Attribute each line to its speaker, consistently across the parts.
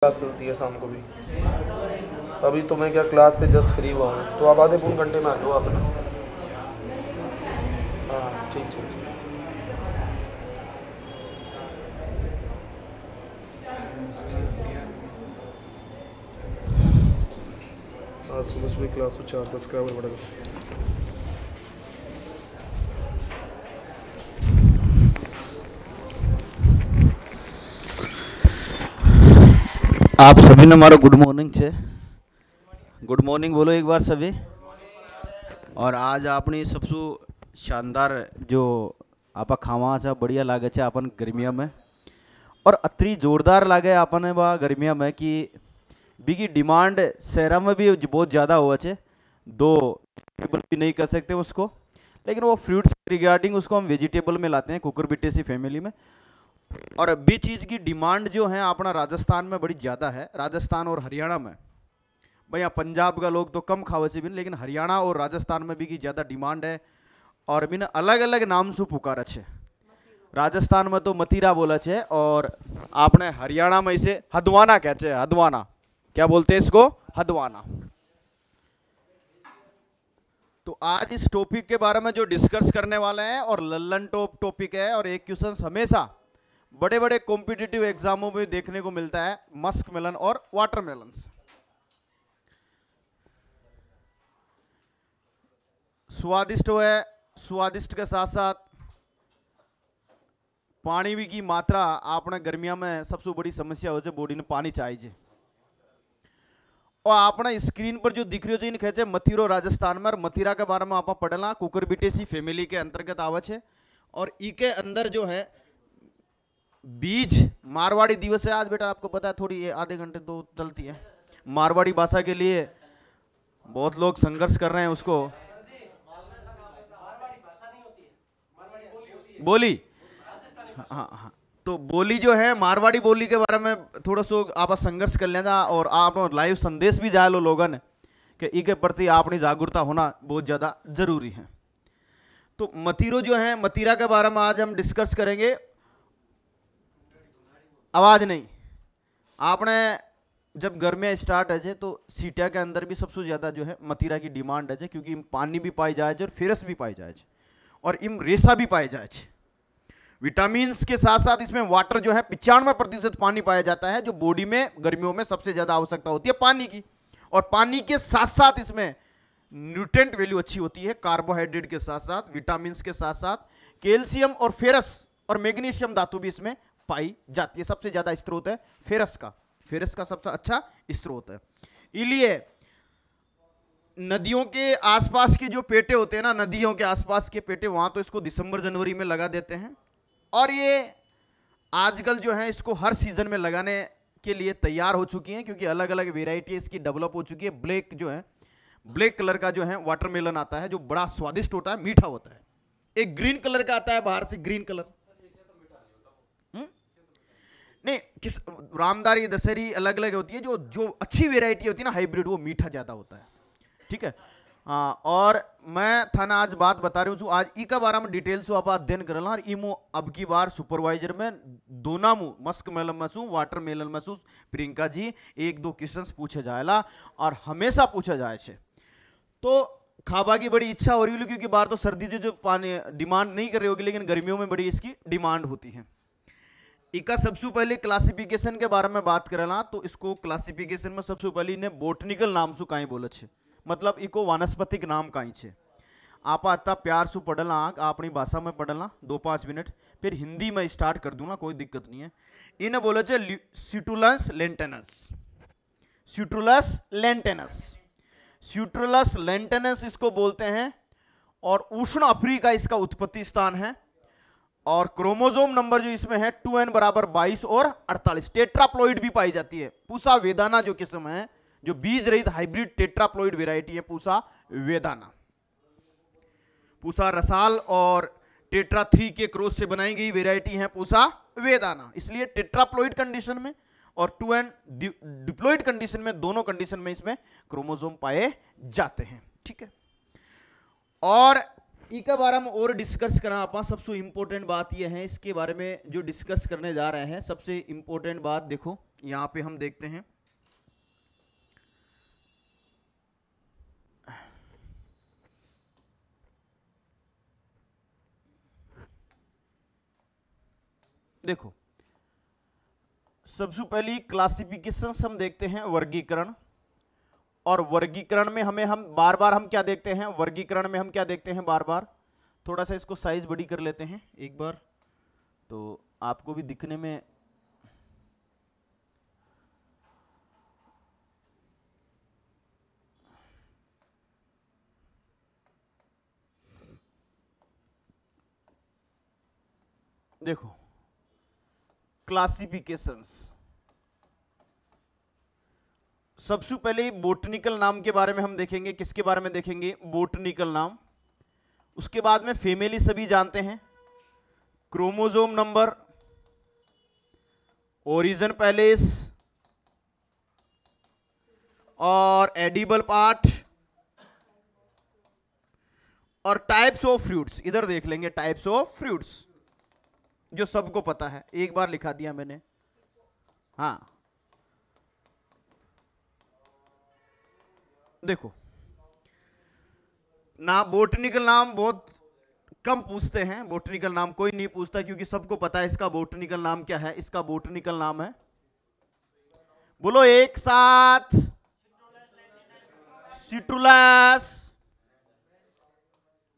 Speaker 1: Class चलती है शाम को भी। अभी तो मैं क्या क्लास से जस्ट फ्री हुआ हूँ, तो आप आधे पौन घंटे में आ जाओ अपना। हाँ ठीक ठीक ठीक। आज सुबह सुबह क्लास को 4 सब्सक्राइबर बढ़ गए।
Speaker 2: आप सभी ने मारो गुड मॉर्निंग छे। गुड मॉर्निंग बोलो एक बार सभी। और आज आपनी सबसे शानदार जो आपा खावा छा बढ़िया लागे छे अपन गर्मिया में, और अतरी जोरदार लागे अपन बा गर्मिया में कि बीकी डिमांड शहरा में भी बहुत ज़्यादा हुआ छे। दो टेबल भी नहीं कर सकते उसको, लेकिन वो फ्रूट्स रिगार्डिंग उसको हम वेजिटेबल में लाते हैं कुकुरबिटेसी फैमिली में। और अभी चीज़ की डिमांड जो है अपना राजस्थान में बड़ी ज़्यादा है। राजस्थान और हरियाणा में, भैया पंजाब का लोग तो कम खावे से भी, लेकिन हरियाणा और राजस्थान में भी की ज़्यादा डिमांड है। और बिना अलग अलग नाम से पुकारा छे। राजस्थान में तो मतीरा बोला छे, और आपने हरियाणा में इसे हदवाना कहते हैं। हदवाना क्या बोलते हैं इसको? हदवाना। तो आज इस टॉपिक के बारे में जो डिस्कस करने वाले हैं, और लल्लन टॉप टॉपिक है, और एक क्वेश्चन हमेशा बड़े बड़े कॉम्पिटिटिव एग्जामों में देखने को मिलता है, मस्क मेलन और वाटरमेलन। स्वादिष्ट है, स्वादिष्ट के साथ साथ पानी भी की मात्रा आपने गर्मिया में सबसे बड़ी समस्या हो, बॉडी ने पानी चाहिए। और आपने स्क्रीन पर जो दिख रही हो खेचे मथुरा राजस्थान में, और मथुरा के बारे में आप पढ़ना कुकुरबिटेसी फैमिली के अंतर्गत आवे छे। और ई के अंदर जो है बीज मारवाड़ी दिवस है आज। बेटा आपको पता है, थोड़ी आधे घंटे तो चलती है मारवाड़ी भाषा के लिए, बहुत लोग संघर्ष कर रहे हैं उसको। बोली, हाँ हाँ, तो बोली जो है मारवाड़ी बोली के बारे में थोड़ा सा आप संघर्ष कर लेना, और आप लाइव संदेश भी जाए लो लोगन कि इसके प्रति आपनी जागरूकता होना बहुत ज़्यादा जरूरी है। तो मथुरा जो है, मथुरा के बारे में आज हम डिस्कस करेंगे। आवाज नहीं, आपने जब गर्मियाँ स्टार्ट है तो सीटिया के अंदर भी सबसे ज़्यादा जो है मथुरा की डिमांड है, क्योंकि पानी भी पाई जाए और फेरस भी पाई जाए, और इम रेसा भी पाए जाए। विटामिन के साथ साथ इसमें वाटर जो है 95% पानी पाया जाता है, जो बॉडी में गर्मियों में सबसे ज़्यादा आवश्यकता होती है पानी की। और पानी के साथ साथ इसमें न्यूट्रिएंट वैल्यू अच्छी होती है, कार्बोहाइड्रेट के साथ साथ विटामिन के साथ साथ कैल्शियम और फेरस और मैग्नीशियम धातु भी इसमें पाई जाती है। सबसे ज्यादा स्रोत है फेरस का, फेरस का सबसे अच्छा स्रोत है। इसलिए नदियों के आसपास के जो पेटे होते हैं ना, नदियों के आसपास के पेटे, वहां तो इसको दिसंबर जनवरी में लगा देते हैं। और ये आजकल जो है इसको हर सीजन में लगाने के लिए तैयार हो चुकी हैं, क्योंकि अलग अलग वेराइटी इसकी डेवलप हो चुकी है। ब्लैक जो है, ब्लैक कलर का जो है वाटरमेलन आता है, जो बड़ा स्वादिष्ट होता है, मीठा होता है। एक ग्रीन कलर का आता है बाहर से, ग्रीन कलर नहीं, किस रामदारी दशहरी अलग अलग होती है। जो अच्छी वेराइटी होती है ना हाइब्रिड, वो मीठा ज्यादा होता है। ठीक है, और मैं थाना आज बात बता रही हूँ, आज ई का बारे में डिटेल से आप अध्ययन करना। और इमो अब की बार सुपरवाइजर में दोना मु मस्क मेलन मसू वाटर मेलन मसू प्रियंका जी एक दो क्वेश्चन पूछे जाएला, और हमेशा पूछा जाए छे। तो खाबा की बड़ी इच्छा हो रही है, क्योंकि बाहर तो सर्दी जो पानी डिमांड नहीं कर रही होगी, लेकिन गर्मियों में बड़ी इसकी डिमांड होती है। इसका सबसे पहले क्लासिफिकेशन के बारे में बात करना, तो इसको क्लासिफिकेशन में सबसे पहले इन्हें बोटनिकल नाम से कहीं बोले छे, मतलब इको वानस्पतिक नाम कहीं छे। आप आता प्यार से पढ़ना, अपनी भाषा में पढ़ना 2-5 मिनट, फिर हिंदी में स्टार्ट कर दूंगा, कोई दिक्कत नहीं है। इन्हें बोले छे स्यूटुलस लेंटेनस, स्यूटुलस लेंटेनस, स्यूटुलस लेंटेनस इसको बोलते हैं। और उष्ण अफ्रीका इसका उत्पत्ति स्थान है। और क्रोमोसोम नंबर जो इसमें है 2n बराबर 22 और 48। टेट्राप्लॉइड भी पाई जाती है। पूसा वेदाना जो किस्म है, जो बीज रहित हाइब्रिड टेट्राप्लॉइड वेराइटी है पूसा वेदाना। पूसा रसाल और टेट्रा 3 के क्रॉस से बनाई गई वेराइटी है पूसा वेदाना। इसलिए टेट्राप्लॉइड कंडीशन में और 2n डिप्लॉइड कंडीशन में, दोनों कंडीशन में इसमें क्रोमोसोम पाए जाते हैं। ठीक है, और इसके बारे में और डिस्कस करना आप, सबसे इंपॉर्टेंट बात यह है इसके बारे में जो डिस्कस करने जा रहे हैं। सबसे इंपॉर्टेंट बात देखो, यहां पे हम देखते हैं देखो, सबसे पहली क्लासिफिकेशन हम देखते हैं वर्गीकरण। और वर्गीकरण में हम बार बार हम क्या देखते हैं, वर्गीकरण में हम क्या देखते हैं बार बार, थोड़ा सा इसको साइज बड़ी कर लेते हैं एक बार तो आपको भी दिखने में देखो क्लासिफिकेशंस। सबसे पहले बोटनिकल नाम के बारे में हम देखेंगे। किसके बारे में देखेंगे, बोटनिकल नाम। उसके बाद में फैमिली सभी जानते हैं, क्रोमोसोम नंबर, ओरिजिन पैलेस और एडिबल पार्ट और टाइप्स ऑफ फ्रूट्स। इधर देख लेंगे टाइप्स ऑफ फ्रूट्स जो सबको पता है, एक बार लिखा दिया मैंने। हाँ देखो ना, बोटनिकल नाम बहुत कम पूछते हैं, बोटनिकल नाम कोई नहीं पूछता क्योंकि सबको पता है इसका बोटनिकल नाम क्या है। इसका बोटनिकल नाम है, बोलो एक साथ, सिट्रुलस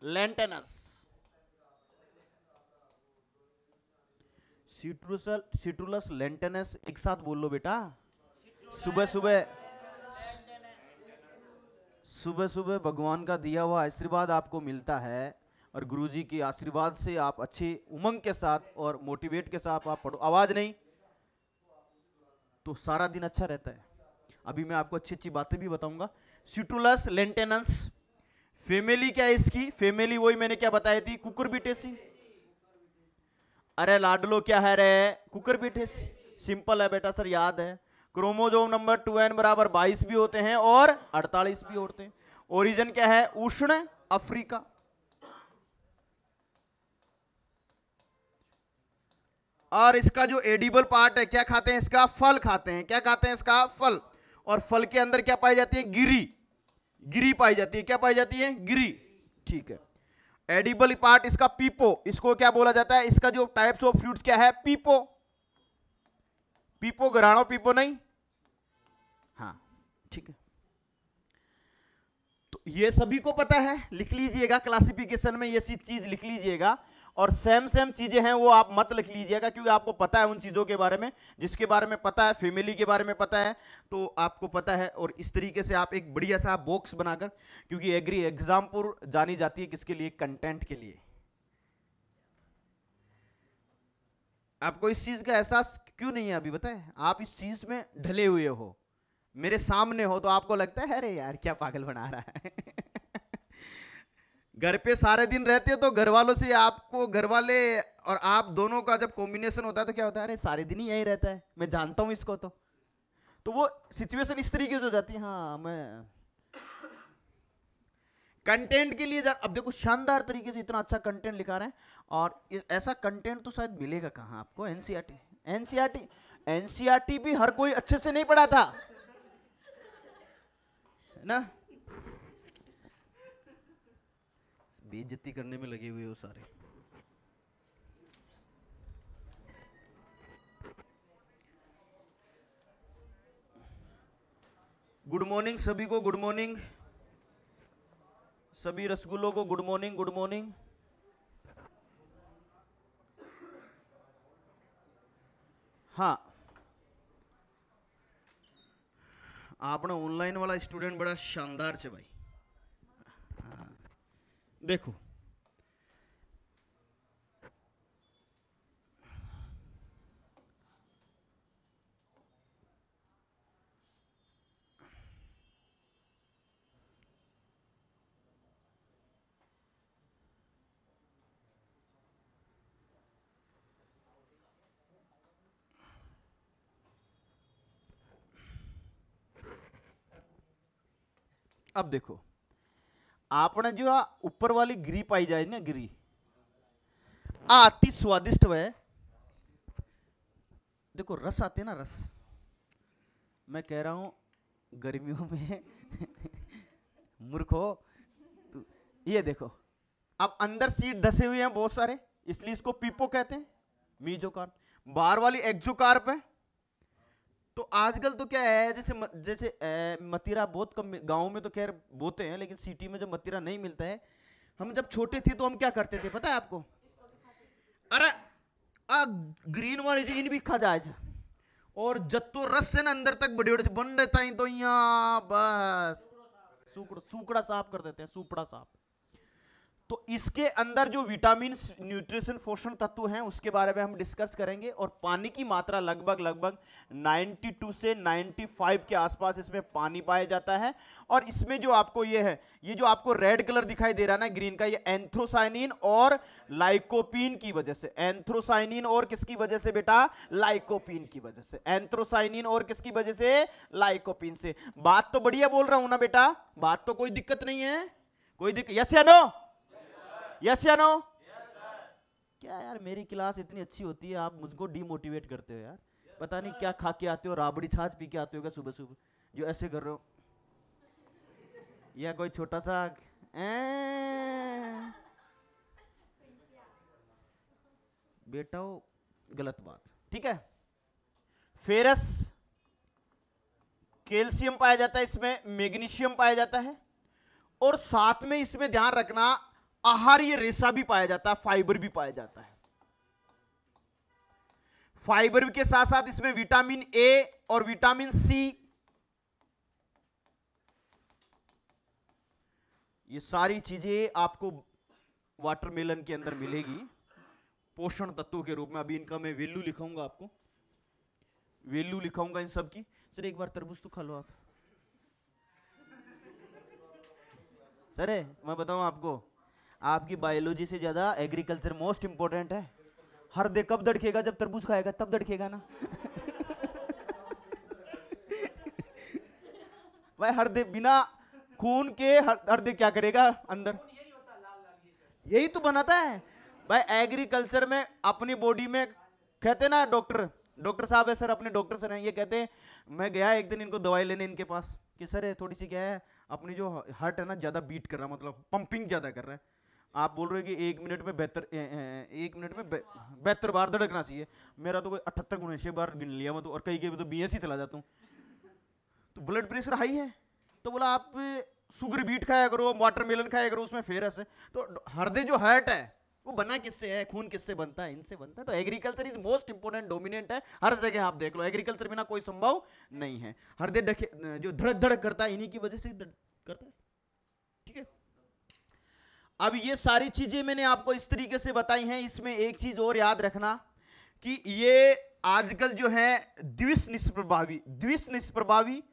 Speaker 2: लेंटेनस। सिट्रुलस लेंटेनस एक साथ बोल लो बेटा। सुबह सुबह सुबह सुबह भगवान का दिया हुआ आशीर्वाद आपको मिलता है और गुरुजी के आशीर्वाद से आप अच्छे उमंग के साथ और मोटिवेट के साथ आप पढ़ो, आवाज नहीं तो सारा दिन अच्छा रहता है। अभी मैं आपको अच्छी अच्छी बातें भी बताऊंगा। सिट्रुलस लेंटेनस फैमिली क्या है इसकी, फैमिली वही मैंने क्या बताई थी, कुकुरबिटेसी। अरे लाडलो क्या है रे, कुकुरबिटेसी। सिंपल है बेटा सर, याद है। क्रोमोसोम नंबर 2n बराबर 22 भी होते हैं और 48 भी होते हैं। ओरिजिन क्या है, उष्ण अफ्रीका। और इसका जो एडिबल पार्ट है, क्या खाते हैं इसका, फल खाते हैं। क्या खाते हैं इसका, फल। और फल के अंदर क्या पाई जाती है, गिरी। गिरी पाई जाती है, क्या पाई जाती है, गिरी। ठीक है। एडिबल पार्ट इसका पीपो, इसको क्या बोला जाता है, इसका जो टाइप्स ऑफ फ्रूट क्या है, पीपो। पीपो घराणो पीपो नहीं, हाँ ठीक है। तो ये सभी को पता है, लिख लीजिएगा क्लासिफिकेशन में ये चीज लिख लीजिएगा। और सेम चीजें हैं वो आप मत लिख लीजिएगा क्योंकि आपको पता है उन चीजों के बारे में जिसके बारे में पता है, फैमिली के बारे में पता है तो आपको पता है। और इस तरीके से आप एक बढ़िया सा बॉक्स बनाकर, क्योंकि एग्री एग्जामपुर जानी जाती है किसके लिए, कंटेंट के लिए। आपको इस चीज का एहसास क्यों नहीं है अभी बताए, आप इस चीज में ढले हुए हो, मेरे सामने हो तो आपको लगता है अरे यार क्या पागल बना रहा है। घर पे सारे दिन रहते हो तो घर वालों से आपको, घर वाले और आप दोनों का जब कॉम्बिनेशन होता है तो क्या होता है, अरे सारे दिन ही यही रहता है, मैं जानता हूं इसको। तो वो सिचुएशन इस तरीके से हो जाती है। हाँ मैं कंटेंट के लिए अब देखो शानदार तरीके से इतना अच्छा कंटेंट लिखा रहे हैं। और ऐसा कंटेंट तो शायद मिलेगा कहाँ आपको, एनसीईआरटी भी हर कोई अच्छे से नहीं पढ़ा था ना, बेइज्जती करने में लगे हुए हो सारे। गुड मॉर्निंग सभी को, गुड मॉर्निंग सभी रसगुल्लों को, गुड मॉर्निंग गुड मॉर्निंग। हाँ आपने ऑनलाइन वाला स्टूडेंट बड़ा शानदार है भाई। हाँ। देखो अब देखो आपने जो ऊपर वाली गिरी पाई जाए ना, गिरी अति स्वादिष्ट है। देखो रस आते हैं ना, रस मैं कह रहा हूं गर्मियों में मूर्ख हो तो ये देखो, अब अंदर सीट धसे हुए हैं बहुत सारे, इसलिए इसको पीपो कहते हैं, मीजोकार्प। बाहर वाली एक्जोकार्प है। तो आजकल तो क्या है, जैसे मदिरा बहुत कम, गांव में तो खैर बोते हैं, लेकिन सिटी में जब मदिरा नहीं मिलता है, हम जब छोटे थे तो हम क्या करते थे पता है आपको? अरे ग्रीन वाली चीज भी खा जाए, और जत्तो रस से ना अंदर तक बड़े बड़े बन रहता है, तो यहाँ बस सूकड़ा साफ कर देते हैं, सूपड़ा साफ। तो इसके अंदर जो विटामिन, न्यूट्रिशन, पोषण तत्व हैं उसके बारे में हम डिस्कस करेंगे। और पानी की मात्रा लगभग 92 से 95 के आसपास इसमें पानी पाया जाता है। और इसमें जो आपको ये है, ये जो आपको रेड कलर दिखाई दे रहा है ना ग्रीन का, ये एंथ्रोसाइनिन और लाइकोपीन की वजह से। एंथ्रोसाइनिन और किसकी वजह से बेटा? लाइकोपीन की वजह से। एंथ्रोसाइनिन और किसकी वजह से? लाइकोपीन से। बात तो बढ़िया बोल रहा हूं ना बेटा? बात तो कोई दिक्कत नहीं है? कोई दिक्कत? यस या नो? यस या नो? क्या यार, मेरी क्लास इतनी अच्छी होती है, आप मुझको डिमोटिवेट करते हो यार। पता नहीं क्या खा के आते हो, राबड़ी छाछ पी के आते हो क्या सुबह सुबह, जो ऐसे कर रहे हो? या कोई छोटा सा बेटा हो, गलत बात, ठीक है। फेरस, कैल्शियम पाया जाता है इसमें, मैग्नीशियम पाया जाता है, और साथ में इसमें ध्यान रखना आहारीय रेशा भी पाया जाता है, फाइबर भी पाया जाता है। फाइबर के साथ साथ इसमें विटामिन ए और विटामिन सी, ये सारी चीजें आपको वाटरमेलन के अंदर मिलेगी पोषण तत्वों के रूप में। अभी इनका मैं वैल्यू लिखाऊंगा, आपको वैल्यू लिखाऊंगा इन सब की। सर एक बार तरबूज तो खा लो आप। सर मैं बताऊं आपको, आपकी बायोलॉजी से ज्यादा एग्रीकल्चर मोस्ट इंपॉर्टेंट है। हृदय कब धड़केगा? जब तरबूज खाएगा तब धड़केगा ना। भाई हृदय, बिना खून के हृदय क्या करेगा अंदर? यही तो बनाता है भाई। एग्रीकल्चर में अपनी बॉडी में कहते ना, डॉक्टर साहब है सर, अपने डॉक्टर सर हैं, ये कहते हैं, मैं गया एक दिन इनको दवाई लेने इनके पास कि सर थोड़ी सी क्या है, अपनी जो हार्ट है ना ज्यादा बीट कर रहा, मतलब पंपिंग ज्यादा कर रहा है। आप बोल रहे हो कि 1 मिनट में 72 बार धड़कना चाहिए, मेरा तो कोई 78 बार गिन लिया मैं तो, और कई कई तो 82 चला जाता हूँ। तो ब्लड प्रेशर हाई है, तो बोला आप शुगर बीट खाया करो, वाटरमेलन खाया करो, उसमें फेरस है। तो हृदय जो हार्ट है वो बना किससे है? खून किससे बनता है? इनसे बनता है। तो agriculture is most important, dominant है हर जगह। आप देख लो, एग्रीकल्चर बिना कोई संभव नहीं है। हृदय जो धड़क धड़क करता है, इन्हीं की वजह से करता है, ठीक है। अब ये सारी चीजें मैंने आपको इस तरीके से बताई हैं। इसमें एक चीज और याद रखना कि ये आजकल जो है द्विश निष्प्रभावी,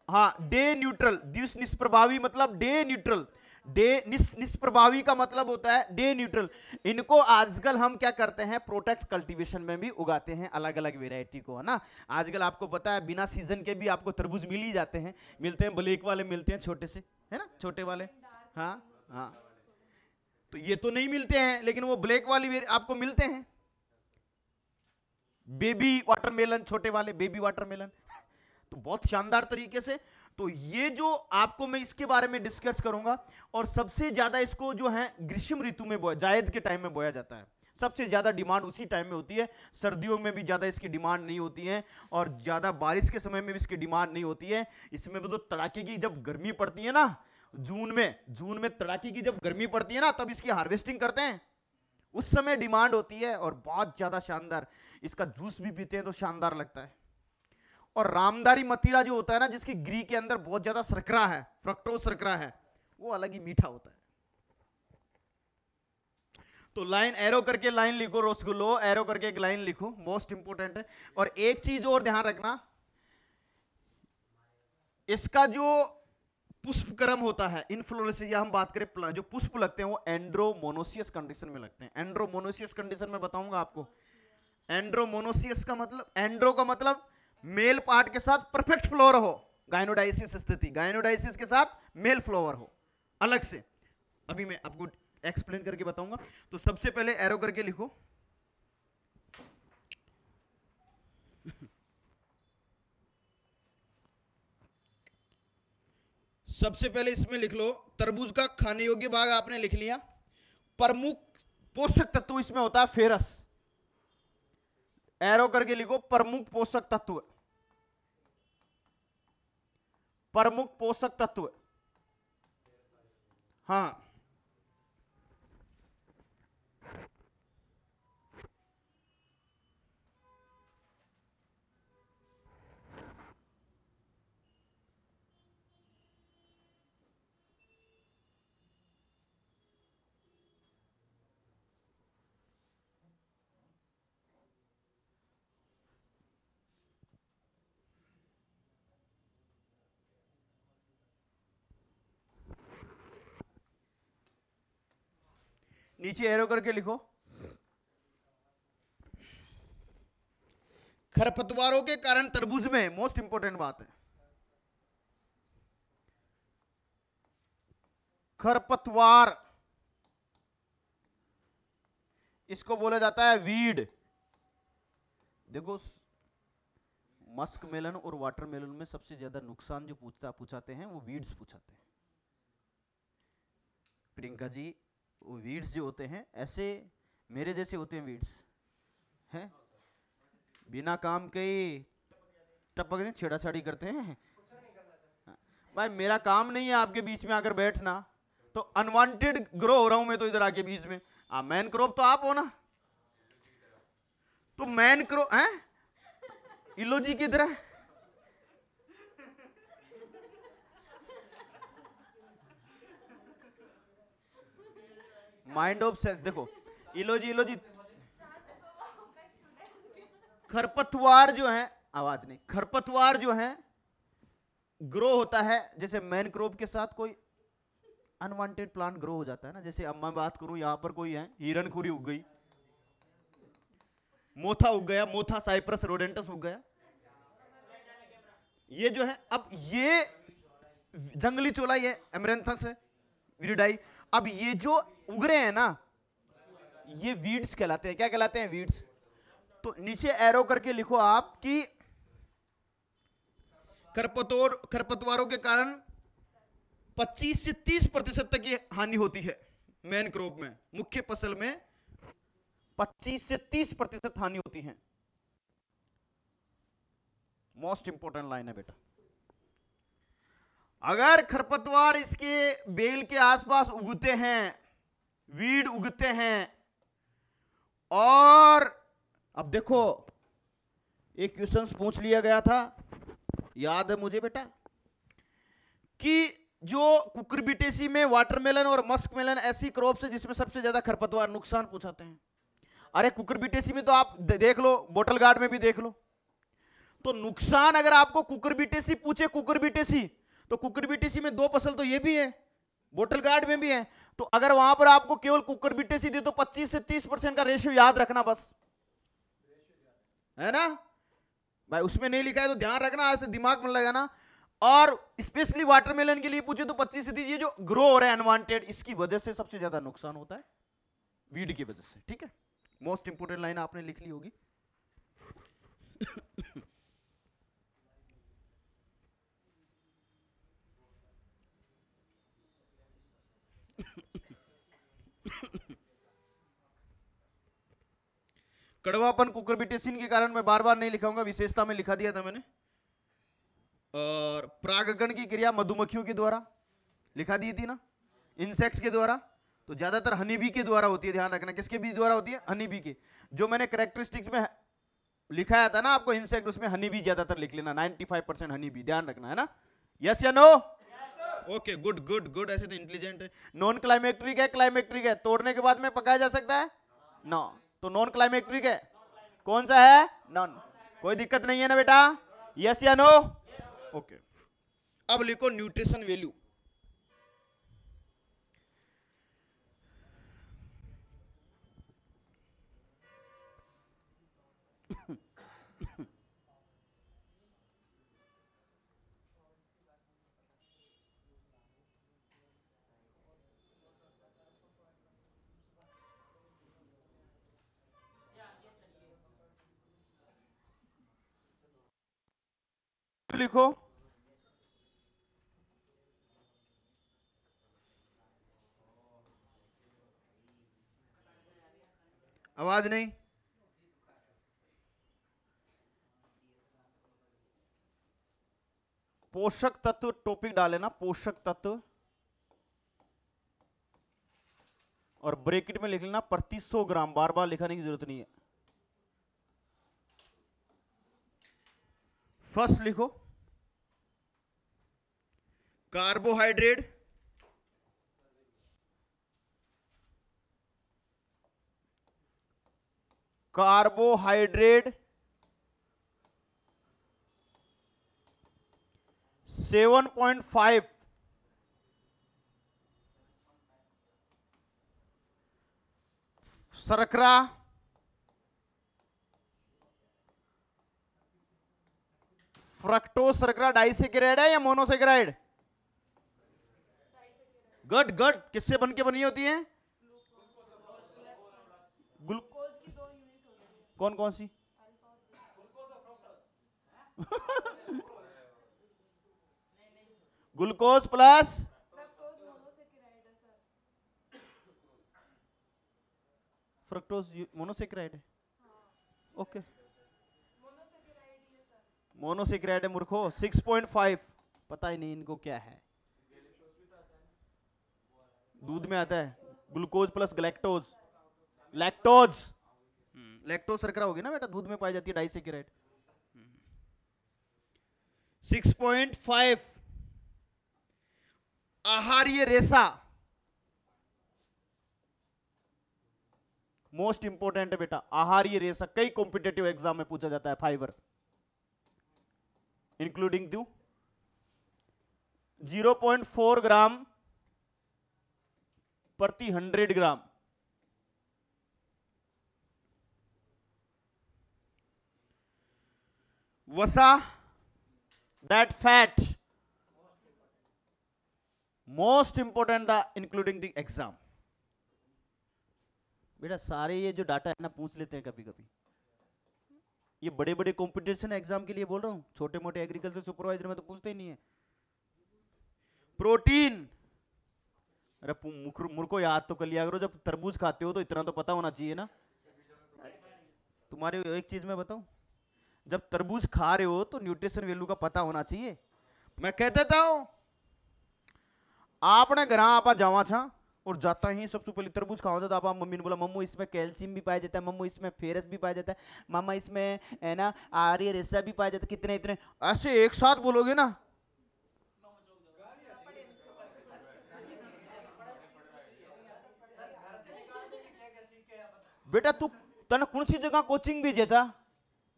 Speaker 2: हाँ डे न्यूट्रल, द्विश निष्प्रभावी मतलब डे न्यूट्रल, डे निष्प्रभावी का मतलब होता है डे न्यूट्रल। इनको आजकल हम क्या करते हैं, प्रोटेक्ट कल्टीवेशन में भी उगाते हैं, अलग अलग वेराइटी को, है ना। आजकल आपको पता है बिना सीजन के भी आपको तरबूज मिल ही जाते हैं, मिलते हैं, ब्लैक वाले मिलते हैं छोटे से, है ना, छोटे वाले, हाँ हाँ। तो ये तो नहीं मिलते हैं, लेकिन वो ब्लैक वाली आपको मिलते हैं। बेबी वाटरमेलन, छोटे वाले बेबी वाटरमेलन, तो बहुत शानदार तरीके से। तो ये जो आपको मैं इसके बारे में डिस्कस करूंगा, और सबसे ज्यादा इसको जो है ग्रीष्म ऋतु में बोया, जायद के टाइम में बोया जाता है। सबसे ज्यादा डिमांड उसी टाइम में होती है, सर्दियों में भी ज्यादा इसकी डिमांड नहीं होती है, और ज्यादा बारिश के समय में भी इसकी डिमांड नहीं होती है। इसमें भी तो तड़ाके की जब गर्मी पड़ती है ना, जून में तड़ाके की जब गर्मी पड़ती है ना, तब इसकी हार्वेस्टिंग करते हैं, उस समय डिमांड होती है, और बहुत ज्यादा शानदार। इसका जूस भी पीते हैं तो शानदार लगता है। और रामदारी मतीरा जो होता है ना, जिसकी ग्री के अंदर बहुत ज्यादा शर्करा है, फ्रक्टोज शर्करा है, वो अलग ही मीठा होता है। तो लाइन एरो करके लाइन लिखो, रसगुल्लो एरो करके एक लाइन लिखो, मोस्ट इंपोर्टेंट है। और एक चीज और ध्यान रखना, इसका जो पुष्पक्रम होता है, इनफ्लोरेसेंस, या हम बात करें जो पुष्प लगते हैं, वो एंड्रोमोनोसियस कंडीशन में लगते हैं। एंड्रोमोनोसियस कंडीशन में बताऊंगा आपको। एंड्रोमोनोसियस का मतलब, एंड्रो का मतलब मेल पार्ट के साथ परफेक्ट फ्लोवर हो, गायनोडाइसिस स्थिति, गायनोडाइसिस के साथ मेल फ्लोवर हो अलग से। अभी मैं आपको एक्सप्लेन करके बताऊंगा। तो सबसे पहले एरो करके लिखो, सबसे पहले इसमें लिख लो, तरबूज का खाने योग्य भाग आपने लिख लिया। प्रमुख पोषक तत्व इसमें होता है फेरस, एरो करके लिखो, प्रमुख पोषक तत्व, प्रमुख पोषक तत्व। हाँ, नीचे एरो करके लिखो, खरपतवारों के कारण तरबूज में, मोस्ट इंपॉर्टेंट बात है, खरपतवार, इसको बोला जाता है वीड। देखो, मस्क मेलन और वाटरमेलन में सबसे ज्यादा नुकसान जो पूछाते हैं वो वीड्स पूछाते हैं। प्रियंका जी, वो वीड्स जो होते हैं ऐसे मेरे जैसे होते हैं वीड्स, हैं बिना काम के टपकने छेड़ाछाड़ी करते हैं। भाई मेरा काम नहीं है आपके बीच में आकर बैठना, तो अनवांटेड ग्रो हो रहा हूं मैं तो इधर आके बीच में। मैन क्रॉप तो आप हो ना, तो मैन क्रॉप है इलोजी की तरह। माइंड ऑफ सेंस, देखो इलोजी इलोजी, खरपतवार जो है, आवाज नहीं, खरपतवार जो है ग्रो होता है, जैसे मैन क्रॉप के साथ कोई अनवांटेड प्लांट ग्रो हो जाता है ना। जैसे अब मैं बात करूं, यहां पर कोई है हिरणखुरी उग गई, मोथा उग गया, मोथा साइप्रस रोडेंटस उग गया, ये जो है, अब ये जंगली चोला, ये एमरेंथस है, विरिडाई। अब ये जो उग रहे हैं ना, ये वीड्स कहलाते हैं। क्या कहलाते हैं? वीड्स। तो नीचे एरो करके लिखो आप कि खरपतवारों के कारण 25 से 30% तक की हानि होती है मैन क्रॉप में, मुख्य फसल में 25 से 30% हानि होती है। मोस्ट इंपॉर्टेंट लाइन है बेटा। अगर खरपतवार इसके बेल के आसपास उगते हैं, वीड उगते हैं, और अब देखो एक क्वेश्चन पूछ लिया गया था, याद है मुझे बेटा, कि जो कुकुरबिटेसी में वाटरमेलन और मस्क मेलन ऐसी क्रॉप्स है जिसमें सबसे ज्यादा खरपतवार नुकसान पहुंचाते हैं। अरे कुकुरबिटेसी में तो आप देख लो, बोटल गार्ड में भी देख लो। तो नुकसान अगर आपको कुकुरबिटेसी पूछे, कुकुरबिटेसी, तो कुकुरबिटेसी में 2 फसल तो ये भी है, बोटल गार्ड में भी है। तो अगर वहां पर आपको केवल कुकुरबिटेसी दे तो 25 से 30% का रेशियो याद रखना बस, है ना भाई। उसमें नहीं लिखा है तो ध्यान रखना, ऐसे दिमाग में लगाना। और स्पेशली वाटरमेलन के लिए पूछे तो 25 से 30, ये जो ग्रो हो रहा है अनवांटेड, इसकी वजह से सबसे ज्यादा नुकसान होता है, वीड की वजह से। ठीक है, मोस्ट इंपोर्टेंट लाइन आपने लिख ली होगी। कड़वापन कुकुरबिटेसिन के कारण मैं बार बार नहीं लिखाऊंगा, विशेषता में लिखा दिया था मैंने। और परागकण की क्रिया मधुमक्खियों के द्वारा लिखा दी थी ना, इंसेक्ट के द्वारा। तो ज्यादातर हनी बी के द्वारा होती है, ध्यान रखना। किसके भी द्वारा होती है? हनी बी के। जो मैंने कैरेक्टरिस्टिक्स में लिखाया था ना आपको इंसेक्ट, उसमें हनी बी ज्यादातर लिख लेना, 95% हनी बी, ध्यान रखना, है ना। यस या no? Okay, good good good, ऐसे तो इंटेलिजेंट है। नॉन क्लाइमेक्ट्रिक है, क्लाइमेक्ट्रिक है, तोड़ने के बाद में पकाया जा सकता है? नो, तो नॉन क्लाइमेक्ट्रिक है। कौन सा है? नॉन। कोई दिक्कत नहीं है ना बेटा? यस या नो? ओके, अब लिखो न्यूट्रिशन वैल्यू। लिखो आवाज नहीं। पोषक तत्व टॉपिक डाले ना, पोषक तत्व, और ब्रैकेट में लिख लेना प्रति 100 ग्राम, बार बार लिखने की जरूरत नहीं है। फर्स्ट लिखो कार्बोहाइड्रेट, कार्बोहाइड्रेट 7.5 शर्करा फ्रक्टोज शर्करा डाइसेकेराइड है या मोनोसेकेराइड? Good good. किससे बन के बनी होती है? कौन कौन सी? ग्लूकोज प्लस फ्रक्टोज मोनोसेकेराइड है। ओके मोनोसेकेराइड है मूर्खो। 6.5 पता ही नहीं इनको क्या है। दूध में आता है glucose plus galactose, lactose, lactose शर्करा होगी ना बेटा, दूध में पाई जाती है डाइसेकेराइड। 6.5 आहारीय रेशा मोस्ट इंपोर्टेंट है बेटा, आहारीय रेशा कई कॉम्पिटेटिव एग्जाम में पूछा जाता है। फाइबर इंक्लूडिंग दू 0.4 ग्राम प्रति 100 ग्राम। वसा that fat most important the including the exam. बेटा सारे ये जो डाटा है ना पूछ लेते हैं कभी कभी, ये बड़े बड़े कंपटीशन एग्जाम के लिए बोल रहा हूं, छोटे मोटे एग्रीकल्चर सुपरवाइजर में तो पूछते ही नहीं है। प्रोटीन, अरे मुर्को याद तो कर लिया करो, जब तरबूज खाते हो तो इतना तो पता होना चाहिए ना। तुम्हारे एक चीज मैं बताऊं, जब तरबूज खा रहे हो तो न्यूट्रिशन वैल्यू का पता होना चाहिए। मैं कह देता हूं आपने घर आप जावा छा और जाता ही सबसे पहले तरबूज खाओ तो आप मम्मी ने बोला मम्मू इसमें कैल्शियम भी पाया जाता है, मम्मू इसमें फेरस भी पाया जाता है, मामा इसमें है ना आर्य रेशा भी पाया जाता है, कितने इतने ऐसे एक साथ बोलोगे ना, बेटा तू तने कौन सी जगह कोचिंग भेजे था?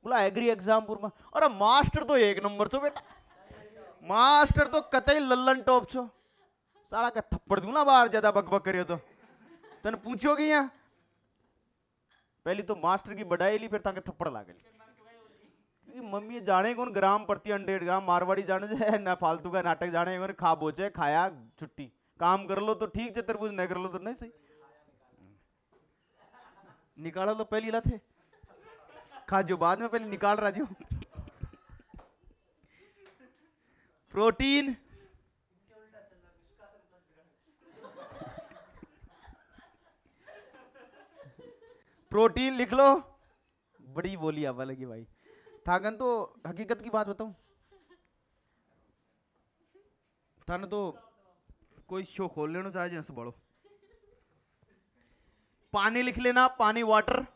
Speaker 2: बोला एग्री एग्जामपुर में। अरे मास्टर तो एक नंबर छो बेटा, मास्टर तो कतई लल्लन टॉप छो। साला का थप्पड़ दूं ना बाहर ज्यादा बकबक करे तो। तने पूछोगी यहाँ पहली तो मास्टर की बढ़ाई ली, फिर ताके थप्पड़ ला गई। मम्मी जाने कौन ग्राम प्रति 100 ग्राम, मारवाड़ी जाने जाए ना फालतू का नाटक जाने कौन, खा बोचे खाया छुट्टी, काम कर लो तो ठीक है, तरबूज नहीं कर लो तो नहीं सही। निकाला तो पहली लत है, खा जो बाद में, पहले निकाल रहा जो। प्रोटीन प्रोटीन लिख लो, बड़ी बोली आवा लगी भाई। थागन तो हकीकत की बात बताऊं, थाने तो कोई शो खोल लेना चाहे जैसे बड़ो। पानी लिख लेना, पानी वाटर,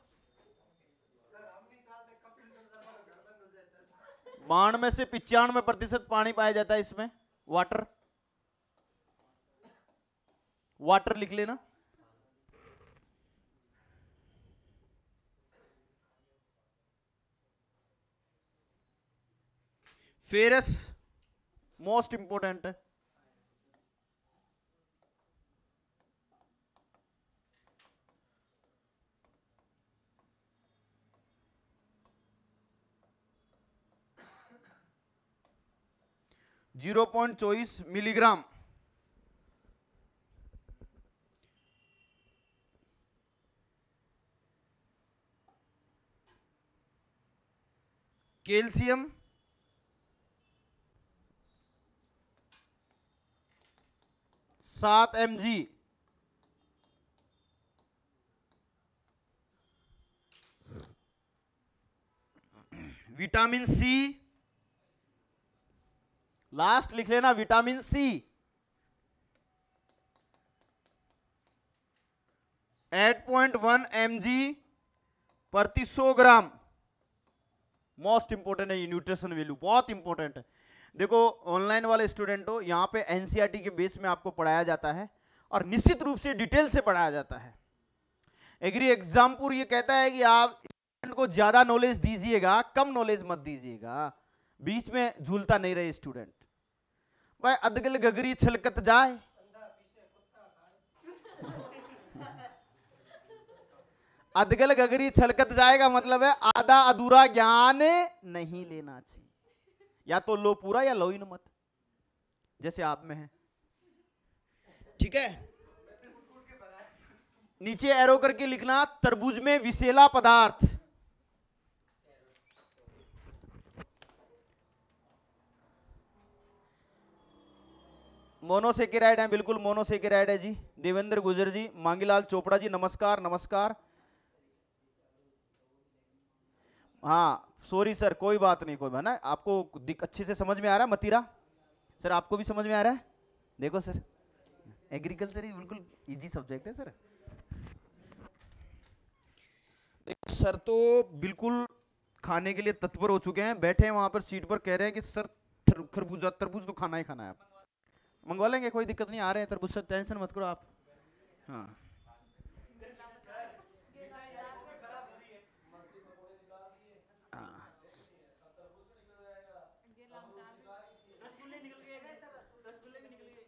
Speaker 2: 92 से 95% पानी पाया जाता है इसमें, वाटर, वाटर लिख लेना। फेरस मोस्ट इंपोर्टेंट है, zero 0.24 milligram. Calcium 7 mg। Vitamin C, last लिख लेना विटामिन सी, 8.1 mg प्रति 100 ग्राम। मोस्ट इंपोर्टेंट है ये न्यूट्रिशन वैल्यू, बहुत इंपोर्टेंट है। देखो ऑनलाइन वाले स्टूडेंट हो, यहाँ पे एनसीईआरटी के बेस में आपको पढ़ाया जाता है और निश्चित रूप से डिटेल से पढ़ाया जाता है। एग्री एग्जामपुर ये कहता है कि आप स्टूडेंट को ज्यादा नॉलेज दीजिएगा, कम नॉलेज मत दीजिएगा, बीच में झूलता नहीं रहे स्टूडेंट। भाई अदगल गगरी छलकत जाए, अदगल गगरी छलकत जाएगा मतलब है आधा अधूरा ज्ञान नहीं लेना चाहिए, या तो लो पूरा या लो ही न मत, जैसे आप में है। ठीक है, नीचे एरो करके लिखना तरबूज में विषैला पदार्थ। मोनोसेकेराइड है, बिल्कुल मोनोसेकेराइड है जी। देवेंद्र गुजर जी, मांगीलाल चोपड़ा जी, नमस्कार नमस्कार। हाँ सॉरी सर, कोई बात नहीं, कोई बात ना। आपको अच्छे से समझ में आ रहा है मतीरा सर? आपको भी समझ में आ रहा है? देखो सर, एग्रीकल्चर ही बिल्कुल इजी सब्जेक्ट है सर। देखो सर तो बिल्कुल खाने के लिए तत्पर हो चुके हैं, बैठे हैं वहां पर सीट पर, कह रहे हैं कि सर खरबूजा तरबूज तो खाना ही खाना है। आप मंगवा लेंगे, कोई दिक्कत नहीं, आ रहे हैं तरबूज सर, टेंशन मत करो आप। हाँ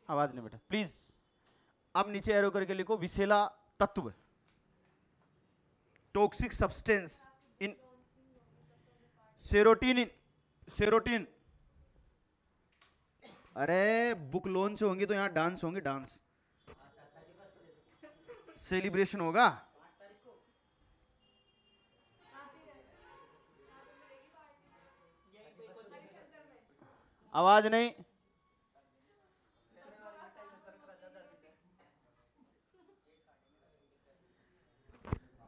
Speaker 2: आवाज नहीं बेटा प्लीज। अब नीचे एरो करके लिखो विषैला तत्व, टॉक्सिक सब्सटेंस इन सेरोटीन। अरे बुक लॉन्च होंगी तो यहाँ डांस होंगे, डांस सेलिब्रेशन होगा। आवाज नहीं,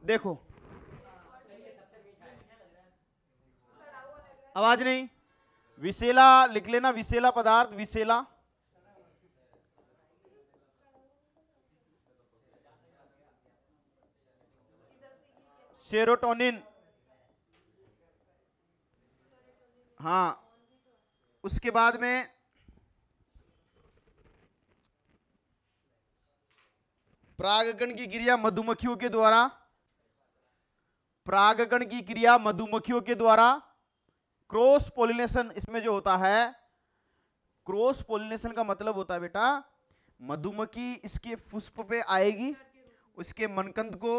Speaker 2: देखो आवाज नहीं, विषैला लिख लेना, विषैला पदार्थ, विषैला। सेरोटोनिन, हाँ उसके बाद में परागकण की क्रिया मधुमक्खियों के द्वारा, परागकण की क्रिया मधुमक्खियों के द्वारा, क्रॉस पोलिनेशन इसमें जो होता है, क्रॉस पोलिनेशन का मतलब होता है बेटा मधुमक्खी इसके पुष्प पे आएगी, उसके मनकंद को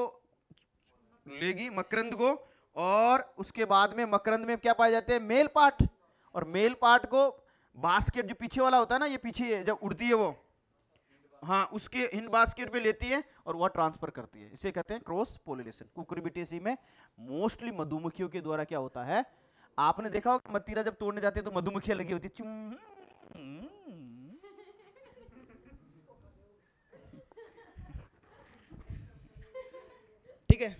Speaker 2: लेगी, मकरंद को, और उसके बाद में मकरंद में क्या पाए जाते हैं, मेल पार्ट, और मेल पार्ट को बास्केट जो पीछे वाला होता है ना, ये पीछे जब उड़ती है वो, हाँ उसके हिंड बास्केट पे लेती है और वह ट्रांसफर करती है, इसे कहते हैं क्रॉस पोलिनेशन। कुकुरबिटेसी में मोस्टली मधुमक्खियों के द्वारा क्या होता है, आपने देखा हो मतीरा जब तोड़ने जाते हैं तो मधुमक्खियां लगी होती है, चुम। ठीक है,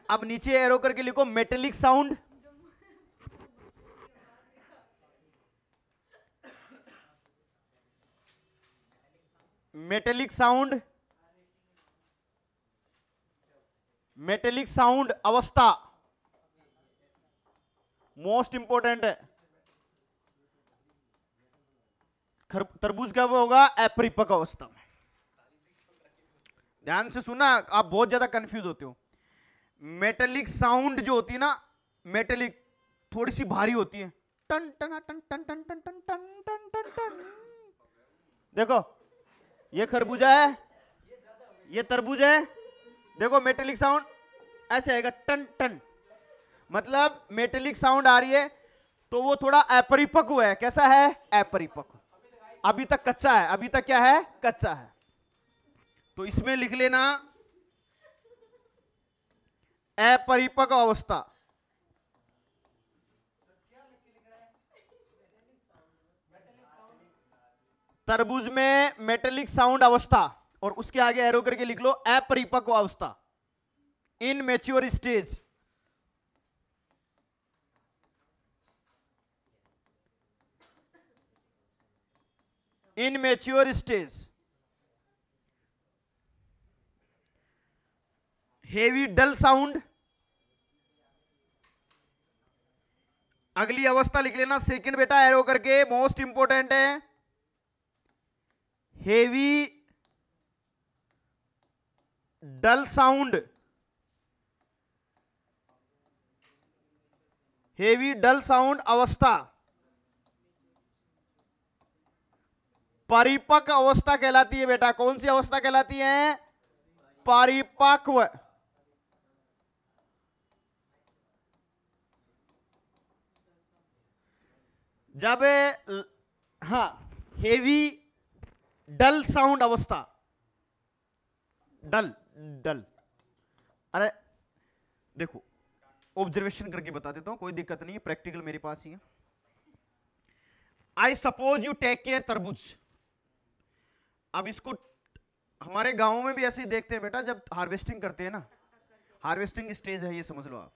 Speaker 2: अब नीचे एरो करके लिखो metallic sound. Metallic sound, metallic sound अवस्था मोस्ट इंपोर्टेंट है। तरबूज कब होगा, अपरिपक्व अवस्था में। ध्यान से सुना, आप बहुत ज्यादा कंफ्यूज होते हो। मेटेलिक साउंड जो होती है ना, मेटेलिक थोड़ी सी भारी होती है, टन टन टन टन टन टन टन टन टन टन टन। देखो ये खरबूजा है, ये तरबूज है, देखो मेटेलिक साउंड ऐसे आएगा, टन टन, मतलब मेटेलिक साउंड आ रही है तो वो थोड़ा अपरिपक्व है। कैसा है, अपरिपक्व, अभी तक कच्चा है, अभी तक क्या है, कच्चा है। तो इसमें लिख लेना अपरिपक्व अवस्था। तरबूज में मेटेलिक साउंड अवस्था, और उसके आगे एरो करके लिख लो अपरिपक्व अवस्था। Immature stage, immature stage, heavy dull sound, अगली अवस्था लिख लेना सेकंड बेटा एरो करके, मोस्ट इंपोर्टेंट है, heavy dull sound, heavy dull sound अवस्था परिपक्व अवस्था कहलाती है बेटा। कौन सी अवस्था कहलाती है? परिपक्व। जब हाँ हेवी डल साउंड अवस्था, डल डल, अरे देखो ऑब्जर्वेशन करके बता देता हूं, कोई दिक्कत नहीं है, प्रैक्टिकल मेरे पास ही है। I suppose you take care तरबूज। अब इसको हमारे गांवों में भी ऐसे ही देखते हैं बेटा, जब हार्वेस्टिंग करते हैं ना, हार्वेस्टिंग स्टेज है ये समझ लो आप,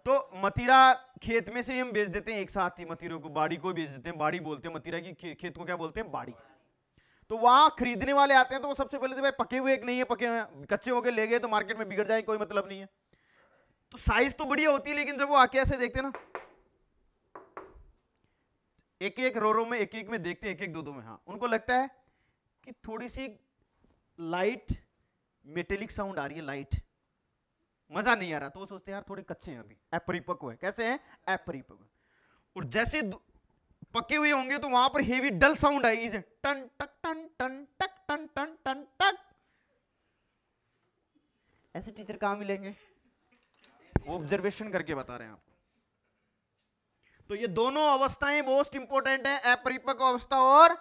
Speaker 2: तो मतीरा खेत में से ही हम बेच देते हैं एक साथ ही, मतीरों को, बाड़ी को बेच देते हैं, बाड़ी बोलते हैं मतीरा की, खेत को क्या बोलते हैं? बाड़ी। तो वहां खरीदने वाले आते हैं तो वो सबसे पहले तो भाई पके हुए एक नहीं है, पके हुए कच्चे होके ले गए तो मार्केट में बिगड़ जाए, कोई मतलब नहीं है। तो साइज तो बढ़िया होती है, लेकिन जब वो आके ऐसे देखते हैं ना, एक एक रो में, एक एक में देखते हैं, एक एक दो में, हाँ उनको लगता है कि थोड़ी सी लाइट मेटेलिक साउंड आ रही है, लाइट, मजा नहीं आ रहा, तो वो सोचते हैं यार थोड़े कच्चे हैं, अभी अपरिपक्व है। कैसे हैं? अपरिपक्व। और जैसे पके हुए होंगे तो वहां पर हेवी डल साउंड आएगी, टन टक टन टन टक टन टन टन टक। ऐसे टीचर कहां मिलेंगे? ऑब्जर्वेशन करके बता रहे हैं आपको। तो ये दोनों अवस्थाएं मोस्ट इंपोर्टेंट है, अपरिपक्व अवस्था और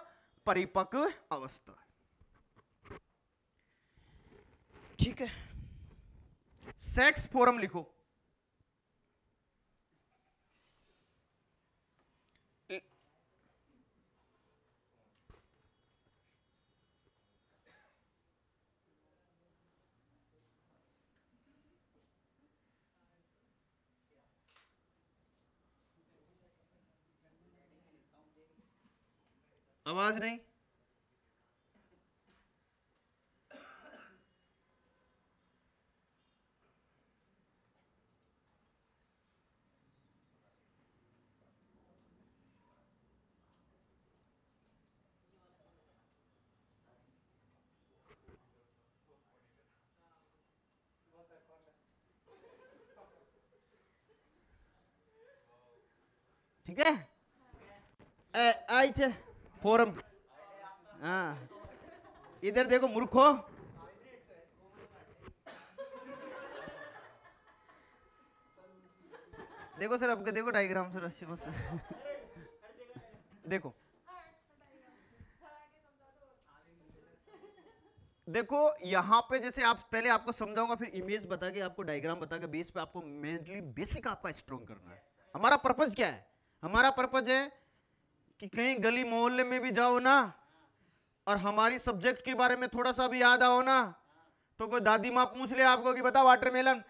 Speaker 2: परिपक्व अवस्था। ठीक है, सेक्स फोरम लिखो। आवाज नहीं, ठीक है। आई थे फोरम, हाँ इधर देखो मूर्खो, देखो सर, आपके देखो डायग्राम सर, अच्छी बस देखो देखो यहां पे, जैसे आप पहले आपको समझाऊंगा, फिर इमेज बता के आपको डायग्राम बता के बेस पे आपको मेनली बेसिक आपका स्ट्रॉन्ग करना है। हमारा पर्पज क्या है? हमारा पर्पज है कि कहीं गली मोहल्ले में भी जाओ ना, और हमारी सब्जेक्ट के बारे में थोड़ा सा भी याद आओ ना, तो कोई दादी माँ पूछ ले आपको कि बता वाटरमेलन,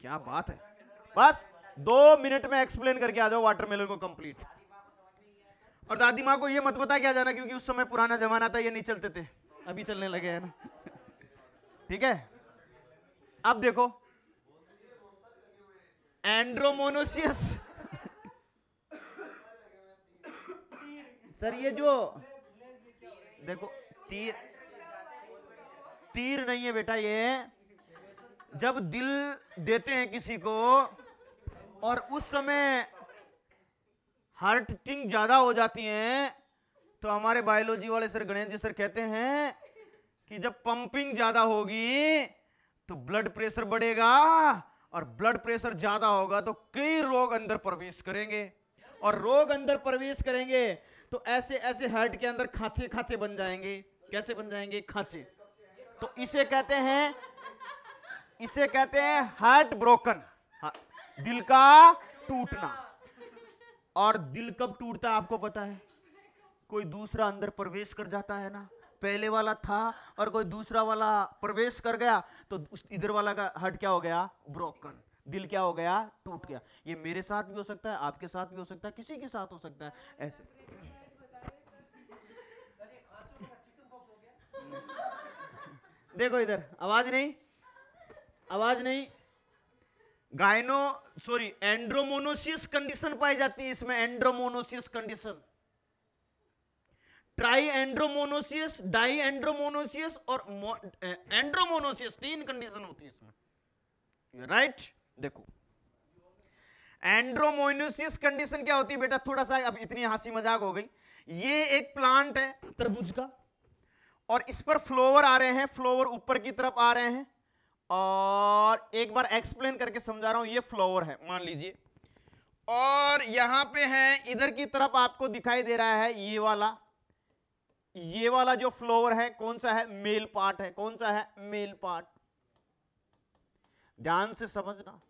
Speaker 2: क्या बात है, बस 2 मिनट में एक्सप्लेन करके आ जाओ वाटरमेलन को कंप्लीट। और दादी माँ को ये मत बता क्या जाना, क्योंकि उस समय पुराना जमाना था, ये नहीं चलते थे, अभी चलने लगे हैं ना ठीक है। अब देखो एंड्रोमोनोसियस सर, ये जो देखो तीर, तीर नहीं है बेटा, ये जब दिल देते हैं किसी को और उस समय हार्टिंग ज्यादा हो जाती है, तो हमारे बायोलॉजी वाले सर गणेश जी सर कहते हैं कि जब पंपिंग ज्यादा होगी तो ब्लड प्रेशर बढ़ेगा, और ब्लड प्रेशर ज्यादा होगा तो कई रोग अंदर प्रवेश करेंगे, और रोग अंदर प्रवेश करेंगे तो ऐसे ऐसे हार्ट के अंदर खांचे खांचे बन जाएंगे। कैसे बन जाएंगे? खांचे। तो इसे कहते हैं हार्ट ब्रोकन, दिल का टूटना। और दिल कब टूटता है आपको पता है? कोई दूसरा अंदर प्रवेश कर जाता है ना, पहले वाला था और कोई दूसरा वाला प्रवेश कर गया तो उस इधर वाला का हार्ट क्या हो गया, ब्रोकन, दिल क्या हो गया, टूट गया। ये मेरे साथ भी हो सकता है, आपके साथ भी हो सकता है, किसी के साथ हो सकता है ऐसे। देखो इधर आवाज नहीं, आवाज नहीं। एंड्रोमोनोसिस कंडीशन पाई जाती है इसमें, एंड्रोमोनोसिस कंडीशन, ट्राई एंड्रोमोनोसिस, डाई एंड्रोमोनोसिस और एंड्रोमोनोसिस, 3 कंडीशन होती है इसमें, राइट। देखो एंड्रोमोनोसिस कंडीशन क्या होती है बेटा, थोड़ा सा अब इतनी हंसी मजाक हो गई। ये एक प्लांट है तरबूज का और इस पर फ्लावर आ रहे हैं, फ्लावर ऊपर की तरफ आ रहे हैं, और एक बार एक्सप्लेन करके समझा रहा हूं। ये फ्लावर है मान लीजिए, और यहां पे है इधर की तरफ आपको दिखाई दे रहा है ये वाला जो फ्लावर है कौन सा है, मेल पार्ट है। कौन सा है, मेल पार्ट, ध्यान से समझना।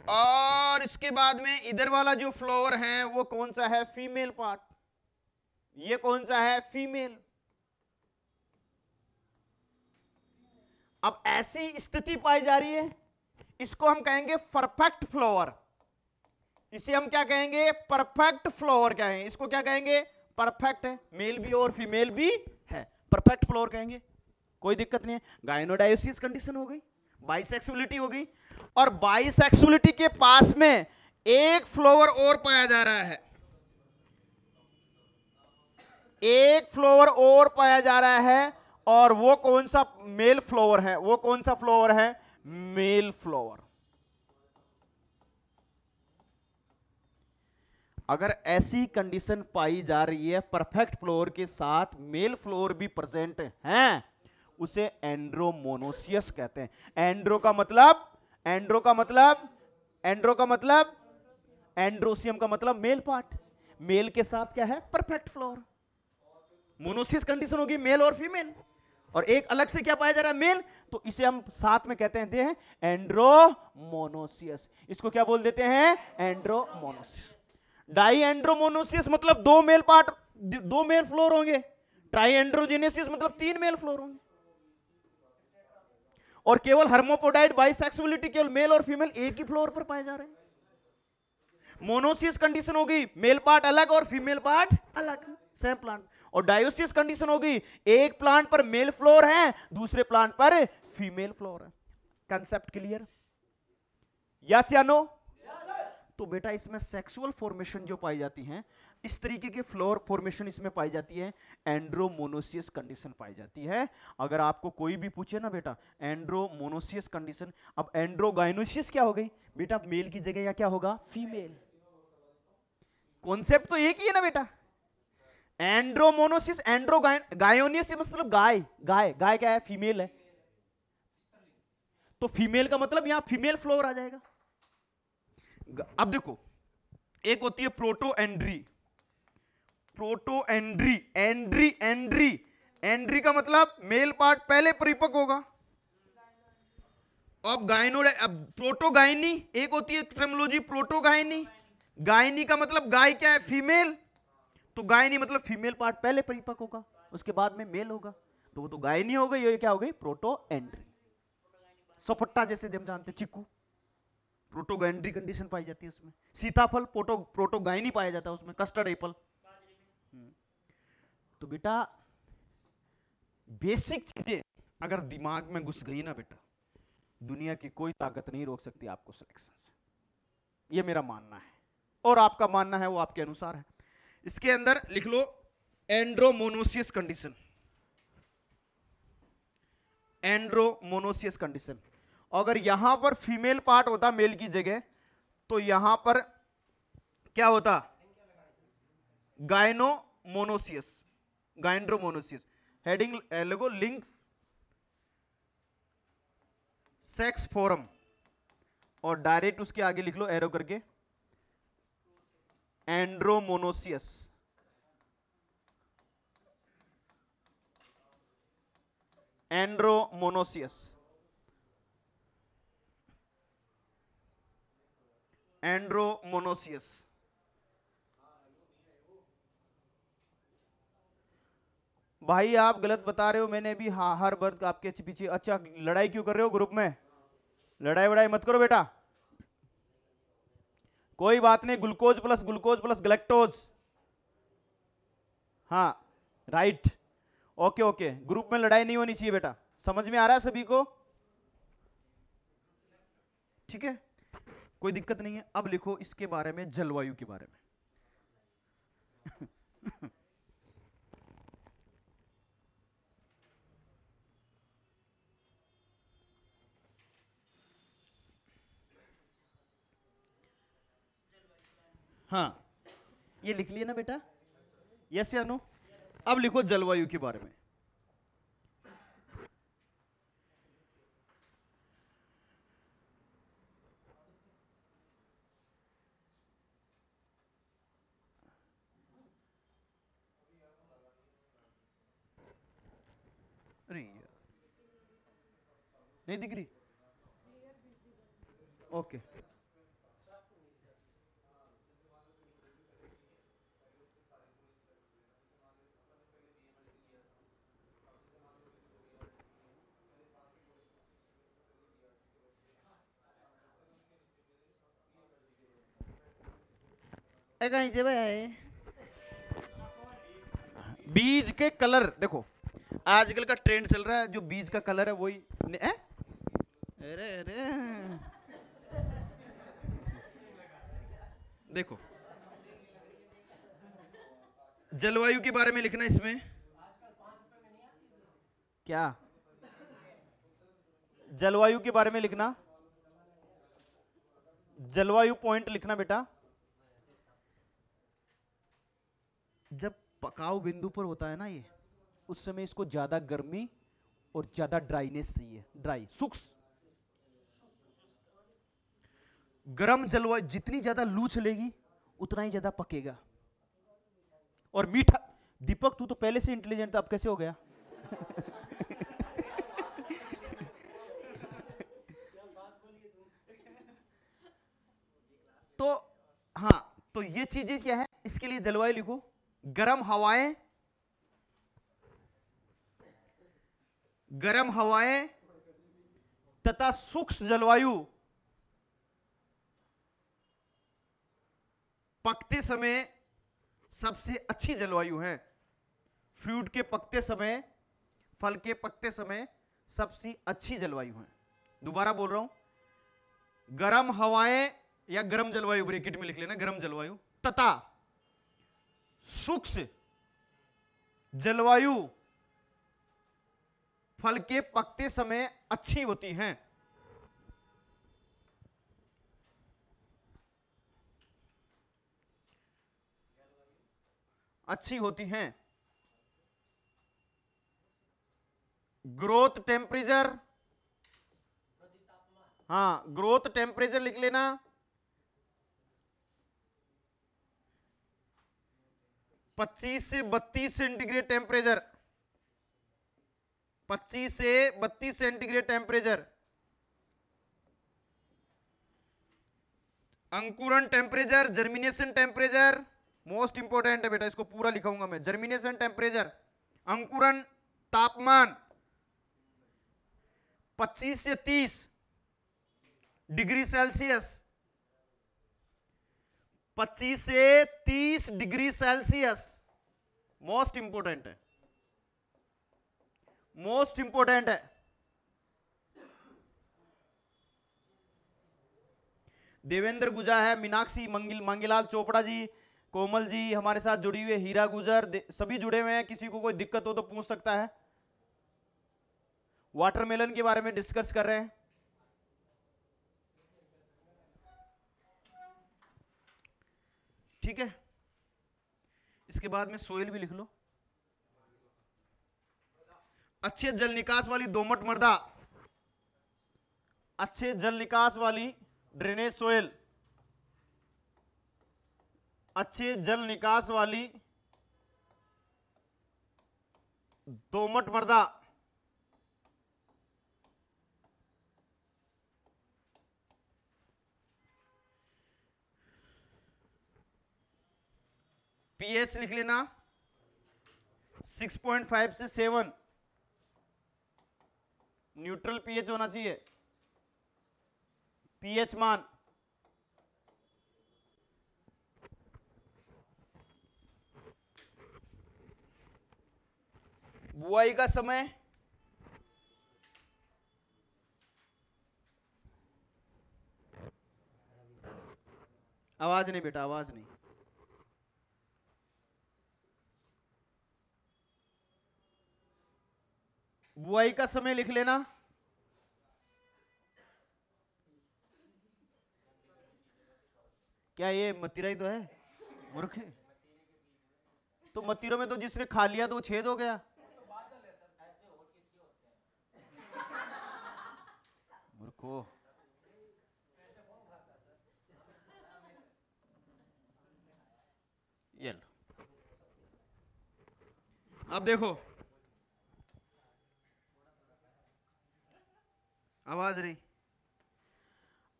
Speaker 2: और इसके बाद में इधर वाला जो फ्लावर है वो कौन सा है, फीमेल पार्ट। ये कौन सा है, फीमेल। अब ऐसी स्थिति पाई जा रही है, इसको हम कहेंगे परफेक्ट फ्लावर। इसे हम क्या कहेंगे, परफेक्ट फ्लावर कहेंगे। इसको क्या कहेंगे, परफेक्ट है, मेल भी और फीमेल भी है, परफेक्ट फ्लावर कहेंगे, कोई दिक्कत नहीं है। गायनोडायोसिस कंडीशन हो गई, बाइसेक्सुअलिटी हो गई, और बाइसेक्सुअलिटी के पास में एक फ्लावर और पाया जा रहा है, एक फ्लावर और पाया जा रहा है, और वो कौन सा, मेल फ्लावर है। वो कौन सा फ्लावर है, मेल फ्लावर। अगर ऐसी कंडीशन पाई जा रही है, परफेक्ट फ्लावर के साथ मेल फ्लावर भी प्रेजेंट हैं, उसे एंड्रोमोनोसियस कहते हैं। एंड्रो का मतलब एंड्रोसियम का मतलब मेल पार्ट, मेल के साथ क्या है, परफेक्ट फ्लावर। मोनोसियस कंडीशन होगी मेल और फीमेल, और एक अलग से क्या पाया जा रहा है, मेल, तो इसे हम साथ में कहते हैं एंड्रोमोनोसियस। इसको क्या बोल देते हैं, एंड्रोमोनोसियस। डाई एंड्रोमोनोसियस मतलब 2 मेल पार्ट, 2 मेल फ्लोर होंगे। ट्राई एंड्रोजेनेसिस मतलब 3 मेल फ्लोर होंगे। और केवल हर्मोपोडाइट बाइसेक्सुअलिटी, केवल मेल और फीमेल एक ही फ्लोर पर पाए जा रहे हैं। मोनोसिस कंडीशन होगी, मेल पार्ट अलग और फीमेल पार्ट अलग, सेम प्लांट। और डायोसिस कंडीशन होगी, एक प्लांट पर मेल फ्लोर है, दूसरे प्लांट पर फीमेल फ्लोर है। कंसेप्ट क्लियर, यस या नो? तो बेटा इसमें सेक्सुअल फॉर्मेशन जो पाई जाती हैं, इस तरीके के फ्लोर फॉर्मेशन इसमें पाई जाती है, एंड्रोमोनोसियस कंडीशन पाई जाती है। अगर आपको कोई भी पूछे ना बेटा एंड्रोमोनोसियस कंडीशन, अब एंड्रोगाइनोसिस क्या हो गई बेटा, मेल की जगह या क्या होगा, फीमेल। कॉन्सेप्ट तो एक ही है ना बेटा। एंड्रोमोनोसिस, एंड्रोगायोनियस मतलब गाय, गाय गाय क्या है, फीमेल है, तो फीमेल का मतलब यहां फीमेल फ्लोर आ जाएगा। अब देखो, एक होती है प्रोटो एंड्री, प्रोटो एंड्री, एंड्री एंड्री एंड्री का मतलब मेल पार्ट पहले परिपक्व होगा। अब प्रोटोगाइनी, एक होती है टर्मिनोलॉजी प्रोटोगाइनी। गायनी का मतलब गाय क्या है, फीमेल, तो गायनी मतलब फीमेल पार्ट पहले परिपक्व होगा, उसके बाद में मेल होगा, तो वो तो गायनी हो गई। ये क्या हो गई, प्रोटो एंड्री। सफट्टा जैसे हम जानते हैं, चिक्कू, प्रोटोगाइनरी कंडीशन पाई जाती है उसमें। सीताफल प्रोटोगाइनी पाया जाता है उसमें। Custard Apple. तो बेटा बेसिक चीजें अगर दिमाग में घुस गई ना बेटा, दुनिया की कोई ताकत नहीं रोक सकती आपको सिलेक्शन से। ये मेरा मानना है, और आपका मानना है वो आपके अनुसार है। इसके अंदर लिख लो एंड्रोमोनोसियस कंडीशन, एंड्रोमोनोसियस कंडीशन। अगर यहां पर फीमेल पार्ट होता मेल की जगह, तो यहां पर क्या होता, गायनोमोनोसियस, गायंड्रोमोनोसियस। हेडिंग लोगो, लिंक सेक्स फोरम, और डायरेक्ट उसके आगे लिख लो एरो करके एंड्रोमोनोसियस। एंड्रोमोनोसियस, एंड्रोमोनोसियस। भाई आप गलत बता रहे हो, मैंने भी हाँ हर बार आपके पीछे। अच्छा लड़ाई क्यों कर रहे हो ग्रुप में? लड़ाई वड़ाई मत करो बेटा, कोई बात नहीं। ग्लूकोज प्लस ग्लैक्टोज, हाँ राइट, ओके ओके। ग्रुप में लड़ाई नहीं होनी चाहिए बेटा, समझ में आ रहा है सभी को? ठीक है, कोई दिक्कत नहीं है। अब लिखो इसके बारे में, जलवायु के बारे में। हाँ ये लिख लिया ना बेटा, यस या नो? अब लिखो जलवायु के बारे में। अरे यार नहीं दिख रही, ओके। बीज के कलर देखो, आजकल का ट्रेंड चल रहा है, जो बीज का कलर है वही अरे अरे देखो, जलवायु के बारे में लिखना इसमें क्या, जलवायु के बारे में लिखना, जलवायु पॉइंट लिखना बेटा। जब पकाव बिंदु पर होता है ना ये, उस समय इसको ज्यादा गर्मी और ज्यादा ड्राइनेस चाहिए, ड्राई शुष्क। गर्म जलवायु जितनी ज्यादा लू चलेगी उतना ही ज्यादा पकेगा और मीठा। दीपक तू तो पहले से इंटेलिजेंट था, अब कैसे हो गया? तो हाँ, तो ये चीजें क्या है, इसके लिए जलवायु लिखो। गर्म हवाएं, गर्म हवाएं तथा शुष्क जलवायु पकते समय सबसे अच्छी जलवायु है। फ्रूट के पकते समय, फल के पकते समय सबसे अच्छी जलवायु है। दोबारा बोल रहा हूं, गर्म हवाएं या गर्म जलवायु ब्रैकेट में लिख लेना, गर्म जलवायु तथा शुष्क जलवायु फल के पकते समय अच्छी होती हैं। अच्छी होती हैं। ग्रोथ टेम्परेचर, हाँ ग्रोथ टेम्परेचर लिख लेना, 25 से 32 सेंटीग्रेड टेम्परेचर, 25 से 32 सेंटीग्रेड टेम्परेचर। अंकुरण temperature, germination temperature most important है बेटा, इसको पूरा लिखाऊंगा मैं। जर्मिनेशन टेम्परेचर, अंकुरण तापमान 25 से 30 डिग्री सेल्सियस, 25 से 30 डिग्री सेल्सियस मोस्ट इंपोर्टेंट है, मोस्ट इंपोर्टेंट है। देवेंद्र गुजा है, मीनाक्षी मंगीलाल चोपड़ा जी, कोमल जी हमारे साथ जुड़ी हुई है, हीरा गुजर, सभी जुड़े हुए हैं। किसी को कोई दिक्कत हो तो पूछ सकता है। वाटरमेलन के बारे में डिस्कस कर रहे हैं। ठीक है, इसके बाद में सोइल भी लिख लो। अच्छे जल निकास वाली दोमट मृदा, अच्छे जल निकास वाली ड्रेनेज सोइल, अच्छे जल निकास वाली दोमट मृदा, पीएच लिख लेना 6.5 से 7 न्यूट्रल पीएच होना चाहिए। पीएच मान बुआई का समय आवाज नहीं बेटा, आवाज नहीं। बुआई का समय लिख लेना। क्या ये मतीरा ही तो है मूर्ख? तो मतीरों में तो जिसने खा लिया तो वो छेद हो गया। मूर्खो, ये लो। अब देखो, आवाज नहीं।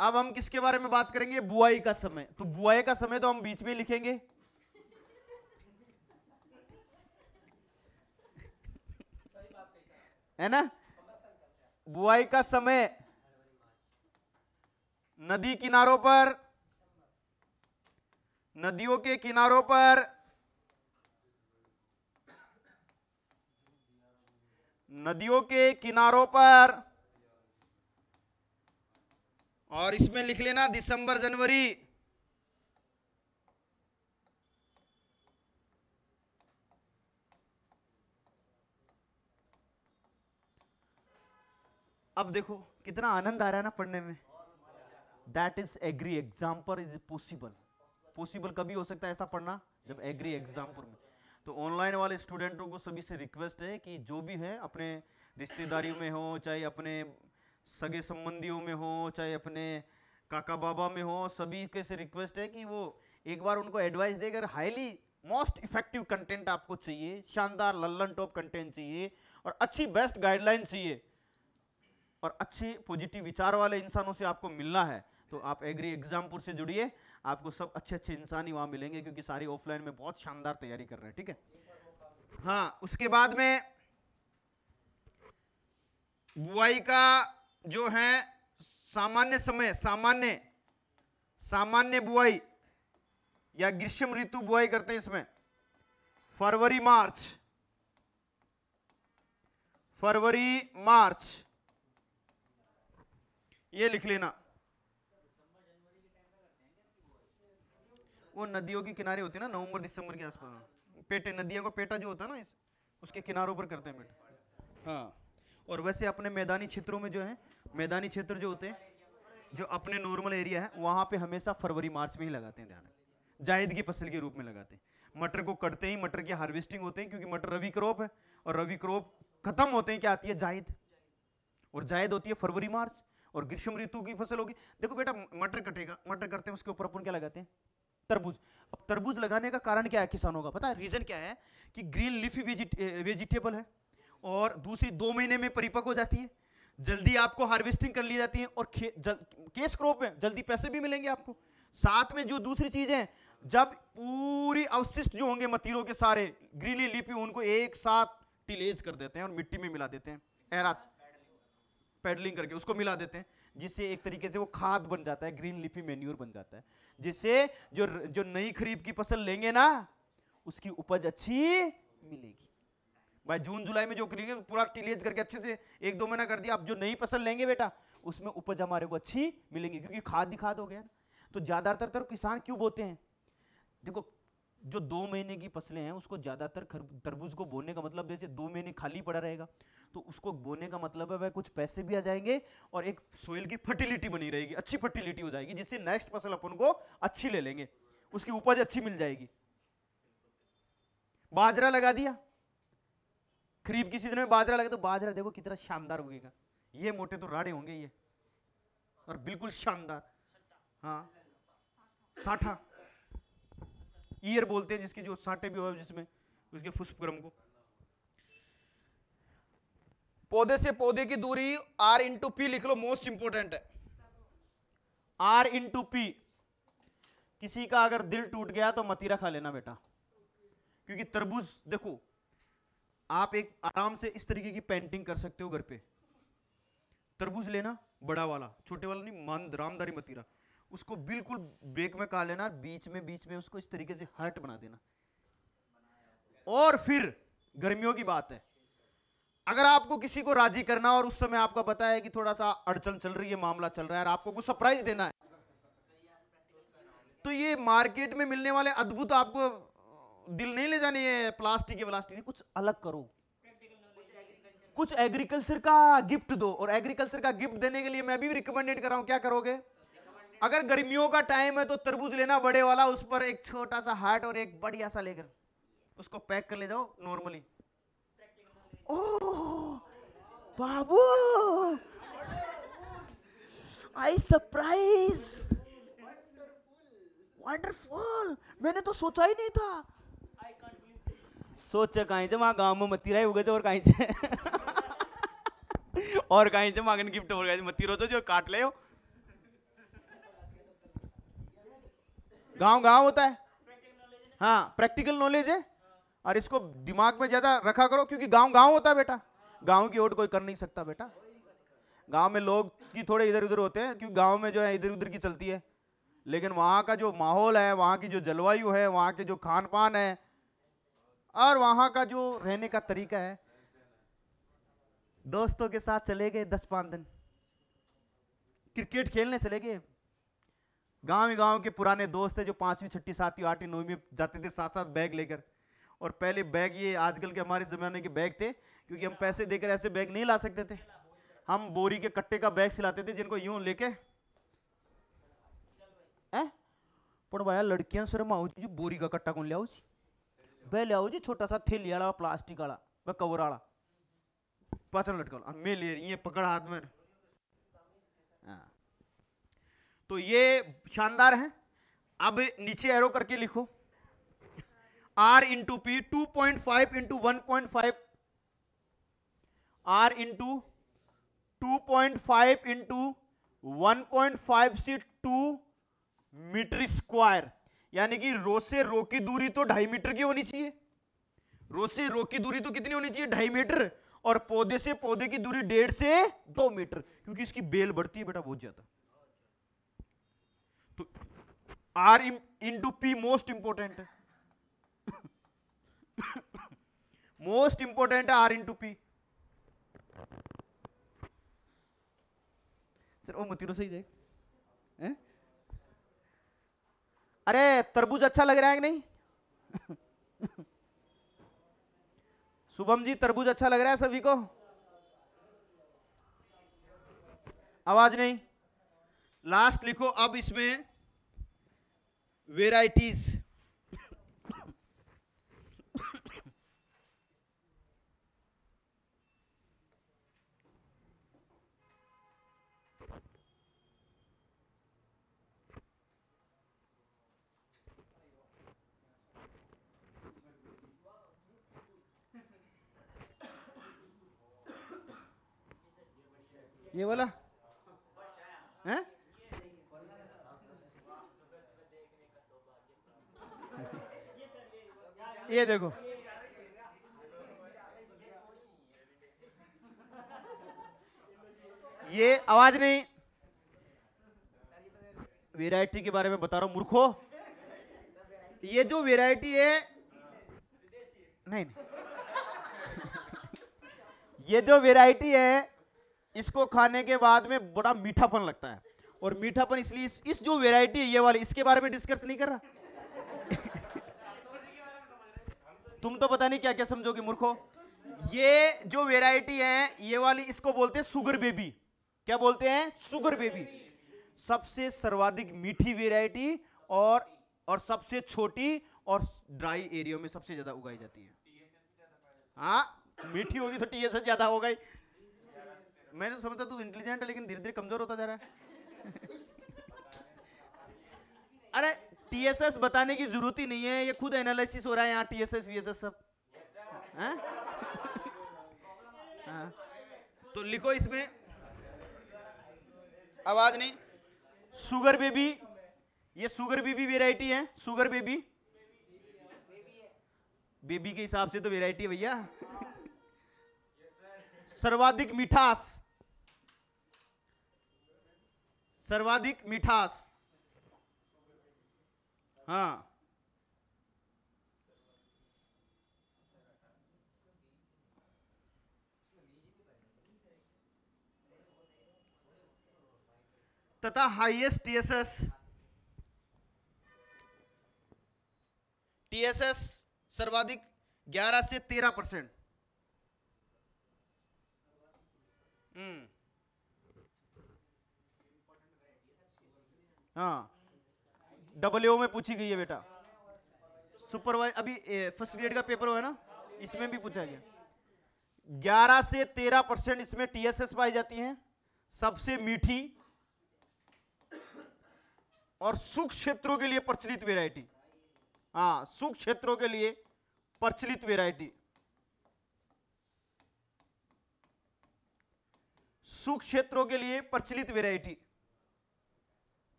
Speaker 2: अब हम किसके बारे में बात करेंगे? बुआई का समय। तो बुआई का समय तो हम बीच में लिखेंगे। है ना? बुआई का समय नदी किनारों पर, नदियों के किनारों पर, नदियों के किनारों पर, और इसमें लिख लेना दिसंबर जनवरी। अब देखो कितना आनंद आ रहा है ना पढ़ने में। That is agri example is possible. Possible कभी हो सकता है ऐसा पढ़ना जब एग्री एग्जाम्पल में। तो ऑनलाइन वाले स्टूडेंटों को सभी से रिक्वेस्ट है कि जो भी है अपने रिश्तेदारियों में हो, चाहे अपने सगे संबंधियों में हो, चाहे अपने काका बाबा में हो, सभी के से रिक्वेस्ट है कि वो एक बार उनको एडवाइस देकर हाईली मोस्ट इफेक्टिव कंटेंट आपको चाहिए, शानदार लल्लन टॉप कंटेंट चाहिए, और अच्छी बेस्ट गाइडलाइन चाहिए, और अच्छे पॉजिटिव विचार वाले इंसानों से आपको मिलना है, तो आप एग्री एग्जामपुर से जुड़िए। आपको सब अच्छे अच्छे इंसान ही वहां मिलेंगे, क्योंकि सारी ऑफलाइन में बहुत शानदार तैयारी कर रहे हैं। ठीक है? हाँ, उसके बाद में बुआई का जो है सामान्य समय, सामान्य बुआई या ग्रीष्म ऋतु बुआई करते हैं इसमें फरवरी मार्च, ये लिख लेना। वो नदियों के किनारे होती है ना, नवंबर दिसंबर के आसपास। पेटे, नदियों का पेटा जो होता है ना, उसके किनारों पर करते हैं बेटा। हाँ, और वैसे अपने मैदानी क्षेत्रों में जो है, मैदानी क्षेत्र जो होते हैं, जो अपने नॉर्मल एरिया है, वहां पे हमेशा फरवरी मार्च में ही लगाते हैं। ध्यान है, जायद की फसल के रूप में लगाते हैं। मटर को कटते ही मटर की हार्वेस्टिंग होते हैं, क्योंकि मटर रवि क्रॉप है, और रवि क्रॉप खत्म होते हैं क्या आती है? जायद, और जायद होती है फरवरी मार्च, और ग्रीष्म ऋतु की फसल होगी। देखो बेटा, मटर कटेगा, मटर करते हैं, उसके ऊपर अपन क्या लगाते हैं? तरबूज। अब तरबूज लगाने का कारण क्या है किसानों का? पता है रीजन क्या है? कि ग्रीन लीफी वेजिटेबल है, और दूसरी 2 महीने में परिपक्व हो जाती है, जल्दी आपको हार्वेस्टिंग कर ली जाती है, और केस क्रॉप में जल्दी पैसे भी मिलेंगे आपको। साथ में जो दूसरी चीज है, जब पूरी अवशिष्ट जो होंगे मतीरों के सारे ग्रीनली लीफी, उनको एक साथ टिलेज कर देते हैं और मिट्टी में मिला देते हैं, एराज पैडलिंग करके उसको मिला देते हैं, जिससे एक तरीके से वो खाद बन जाता है, ग्रीन लीफी मेन्यूर बन जाता है, जिससे जो नई खरीफ की फसल लेंगे ना, उसकी उपज अच्छी मिलेगी। भाई जून जुलाई में जो करेंगे पूरा टिलेज करके अच्छे से 1-2 महीना कर दिया, अब जो नई फसल लेंगे बेटा, उसमें उपज हमारे को अच्छी मिलेगी, क्योंकि खाद ही खाद हो गया। तो ज्यादातर किसान क्यों बोते हैं? देखो, जो 2 महीने की फसलें हैं, उसको ज्यादातर तरबूज को बोने का मतलब, जैसे 2 महीने खाली पड़ा रहेगा, तो उसको बोने का मतलब है वह कुछ पैसे भी आ जाएंगे, और एक सोइल की फर्टिलिटी बनी रहेगी, अच्छी फर्टिलिटी हो जाएगी, जिससे नेक्स्ट फसल अपन को अच्छी ले लेंगे, उसकी उपज अच्छी मिल जाएगी। बाजरा लगा दिया, खरीफ की सीजन में बाजरा लगा, तो बाजरा देखो कितना शानदार उगेगा। ये मोटे तो राड़े होंगे ये, और बिल्कुल शानदार। हाँ, साठा ईयर बोलते हैं जिसके, जो साठे भी हो जिसमें, उसके पुष्पक्रम को। पौधे से पौधे की दूरी R/P लिख लो, मोस्ट इंपोर्टेंट है। R/P। किसी का अगर दिल टूट गया तो मतीरा खा लेना बेटा, क्योंकि तरबूज देखो, आप एक आराम से इस तरीके की पेंटिंग कर सकते हो घर पे। तरबूज लेना, बड़ा वाला, छोटे वाला नहीं, रामदारी मतीरा, उसको बिल्कुल ब्रेक में काट लेना, बीच में उसको इस तरीके से हार्ट बना देना। और फिर गर्मियों की बात है, अगर आपको किसी को राजी करना और उस समय आपका पता है कि थोड़ा सा अड़चन चल रही है, मामला चल रहा है, और आपको कुछ सरप्राइज देना है, तो ये मार्केट में मिलने वाले अद्भुत आपको दिल नहीं ले जाने ये प्लास्टिक नहीं, कुछ अलग करो, कुछ एग्रीकल्चर का गिफ्ट दो। और एग्रीकल्चर का गिफ्ट देने के लिए मैं भी रिकमेंडेड कर रहा हूं, क्या करोगे? अगर गर्मियों का टाइम है तो तरबूज लेना बड़े वाला, उस पर एक छोटा सा हार्ट और एक बढ़िया सा लेकर उसको पैक कर ले जाओ normally. Oh Babu, I surprise, wonderful, मैंने तो सोचा ही नहीं था। सोचे कहीं से वहां गांव में मतीरा उगे थे और कहीं से और कहीं से मांगन गिफ्ट हो गया मतीरो तो जो काट ले हो। गांव गांव होता है, हाँ प्रैक्टिकल नॉलेज है, और इसको दिमाग में ज्यादा रखा करो, क्योंकि गांव गांव होता है बेटा, गांव की ओट कोई कर नहीं सकता बेटा। गांव में लोग की थोड़े इधर उधर होते हैं, क्योंकि गांव में जो है इधर उधर की चलती है, लेकिन वहां का जो माहौल है, वहां की जो जलवायु है, वहां के जो खान पान है, और वहां का जो रहने का तरीका है। दोस्तों के साथ चले गए 10-5 दिन क्रिकेट खेलने चले गए, गांव के पुराने दोस्त थे जो 5वीं 6वीं 7वीं 8वीं 9वीं में जाते थे साथ साथ बैग लेकर। और पहले बैग ये आजकल के हमारे जमाने के बैग थे, क्योंकि हम पैसे देकर ऐसे बैग नहीं ला सकते थे, हम बोरी के कट्टे का बैग सिलाते थे जिनको यूं लेके पर भाया लड़कियां शर्म आओ जी, बोरी का कट्टा कौन लियाओ जी, वह लियाओ जी छोटा सा थैली वाला प्लास्टिक वाला वह कवर वाला पाचन लटका मैं ले ये पकड़ हाथ में। तो ये शानदार है। अब नीचे एरो करके लिखो R into P 2.5 into 1.5 R into 2.5 into 1.5 से 2 मीटर स्क्वायर, यानी कि रो से रो की दूरी तो 2.5 मीटर की होनी चाहिए, रो से रो की दूरी तो कितनी होनी चाहिए 2.5 मीटर, और पौधे से पौधे की दूरी 1.5 से 2 मीटर, क्योंकि इसकी बेल बढ़ती है बेटा बहुत ज्यादा। तो R into P most important है, मोस्ट इंपोर्टेंट है R इंटू पी। चलो मतीरो सही जाए। अरे तरबूज अच्छा लग रहा है कि नहीं? शुभम जी तरबूज अच्छा लग रहा है सभी को? आवाज नहीं। लास्ट लिखो अब इसमें वेराइटीज। ये वाला है? ये देखो ये आवाज नहीं, वैरायटी के बारे में बता रहा हूं मूर्खों। ये जो वैरायटी है नहीं ये जो वैरायटी है इसको खाने के बाद में बड़ा मीठापन लगता है, और मीठापन इसलिए इस जो वैरायटी है ये वाली, इसके बारे में डिस्कस नहीं कर रहा। तुम तो पता नहीं क्या क्या समझोगे मूर्खों। ये जो वैरायटी है ये वाली, इसको बोलते हैं शुगर बेबी। क्या बोलते हैं? Sugar baby. सबसे सर्वाधिक मीठी वैरायटी और सबसे छोटी और ड्राई एरिया में सबसे ज्यादा उगाई जाती है। हाँ मीठी होगी तो टीएसएच ज्यादा होगा ही। मैंने तो समझता तू इंटेलिजेंट है, लेकिन धीरे धीरे कमजोर होता जा रहा है। अरे टीएसएस बताने की जरूरत ही नहीं है, ये खुद एनालिसिस हो रहा है यहाँ टीएसएस वीएसएस सब। हाँ तो लिखो इसमें, आवाज नहीं, शुगर बेबी। ये शुगर बेबी वैरायटी है। शुगर बेबी बेबी के हिसाब से तो वैरायटी है भैया। सर्वाधिक मिठास, सर्वाधिक मिठास, हाँ, तथा हाईएस्ट टीएसएस, टीएसएस सर्वाधिक 11 से 13%। हाँ, डब्ल्यू में पूछी गई है बेटा, सुपरवाइज अभी फर्स्ट ग्रेड का पेपर हुआ है ना, इसमें भी पूछा गया। 11 से 13% इसमें टीएसएस पाई जाती हैं, सबसे मीठी और सूक्ष्म क्षेत्रों के लिए प्रचलित वेराइटी। हाँ, सूक्ष्म क्षेत्रों के लिए प्रचलित वेराइटी, सूक्ष्म क्षेत्रों के लिए प्रचलित वेराइटी।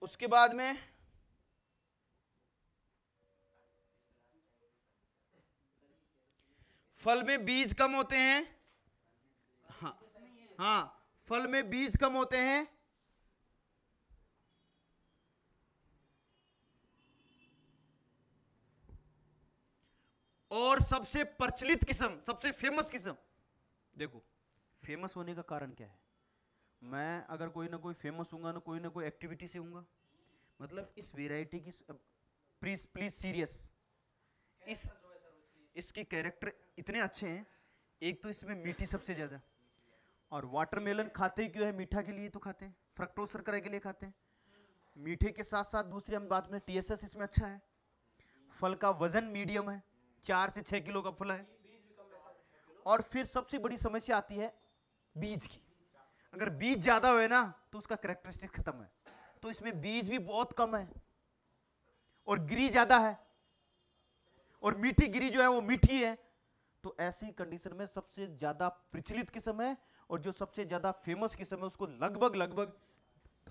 Speaker 2: उसके बाद में फल में बीज कम होते हैं। हाँ, हाँ, फल में बीज कम होते हैं और सबसे प्रचलित किस्म, सबसे फेमस किस्म। देखो, फेमस होने का कारण क्या है? मैं अगर कोई ना कोई फेमस हूंगा ना कोई एक्टिविटी से हूंगा। मतलब इस वेराइटी की, प्लीज प्लीज सीरियस, इसकी कैरेक्टर इतने अच्छे हैं। एक तो इसमें मीठी सबसे ज्यादा, और वाटरमेलन खाते ही क्यों है? मीठा के लिए तो खाते हैं, फ्रक्टोज शर्करा के लिए खाते हैं। मीठे के साथ साथ दूसरी हम बात में टीएसएस इसमें अच्छा है। फल का वजन मीडियम है, 4 से 6 किलो का फल है। और फिर सबसे बड़ी समस्या आती है बीज की। अगर बीज ज्यादा हुए ना तो उसका कैरेक्टरिस्टिक खत्म है। तो इसमें बीज भी बहुत कम है और गिरी ज्यादा है, और मीठी गिरी जो है वो मीठी है। तो ऐसी कंडीशन में सबसे ज्यादा प्रचलित किस्म है, और जो सबसे ज्यादा फेमस किस्म है उसको लगभग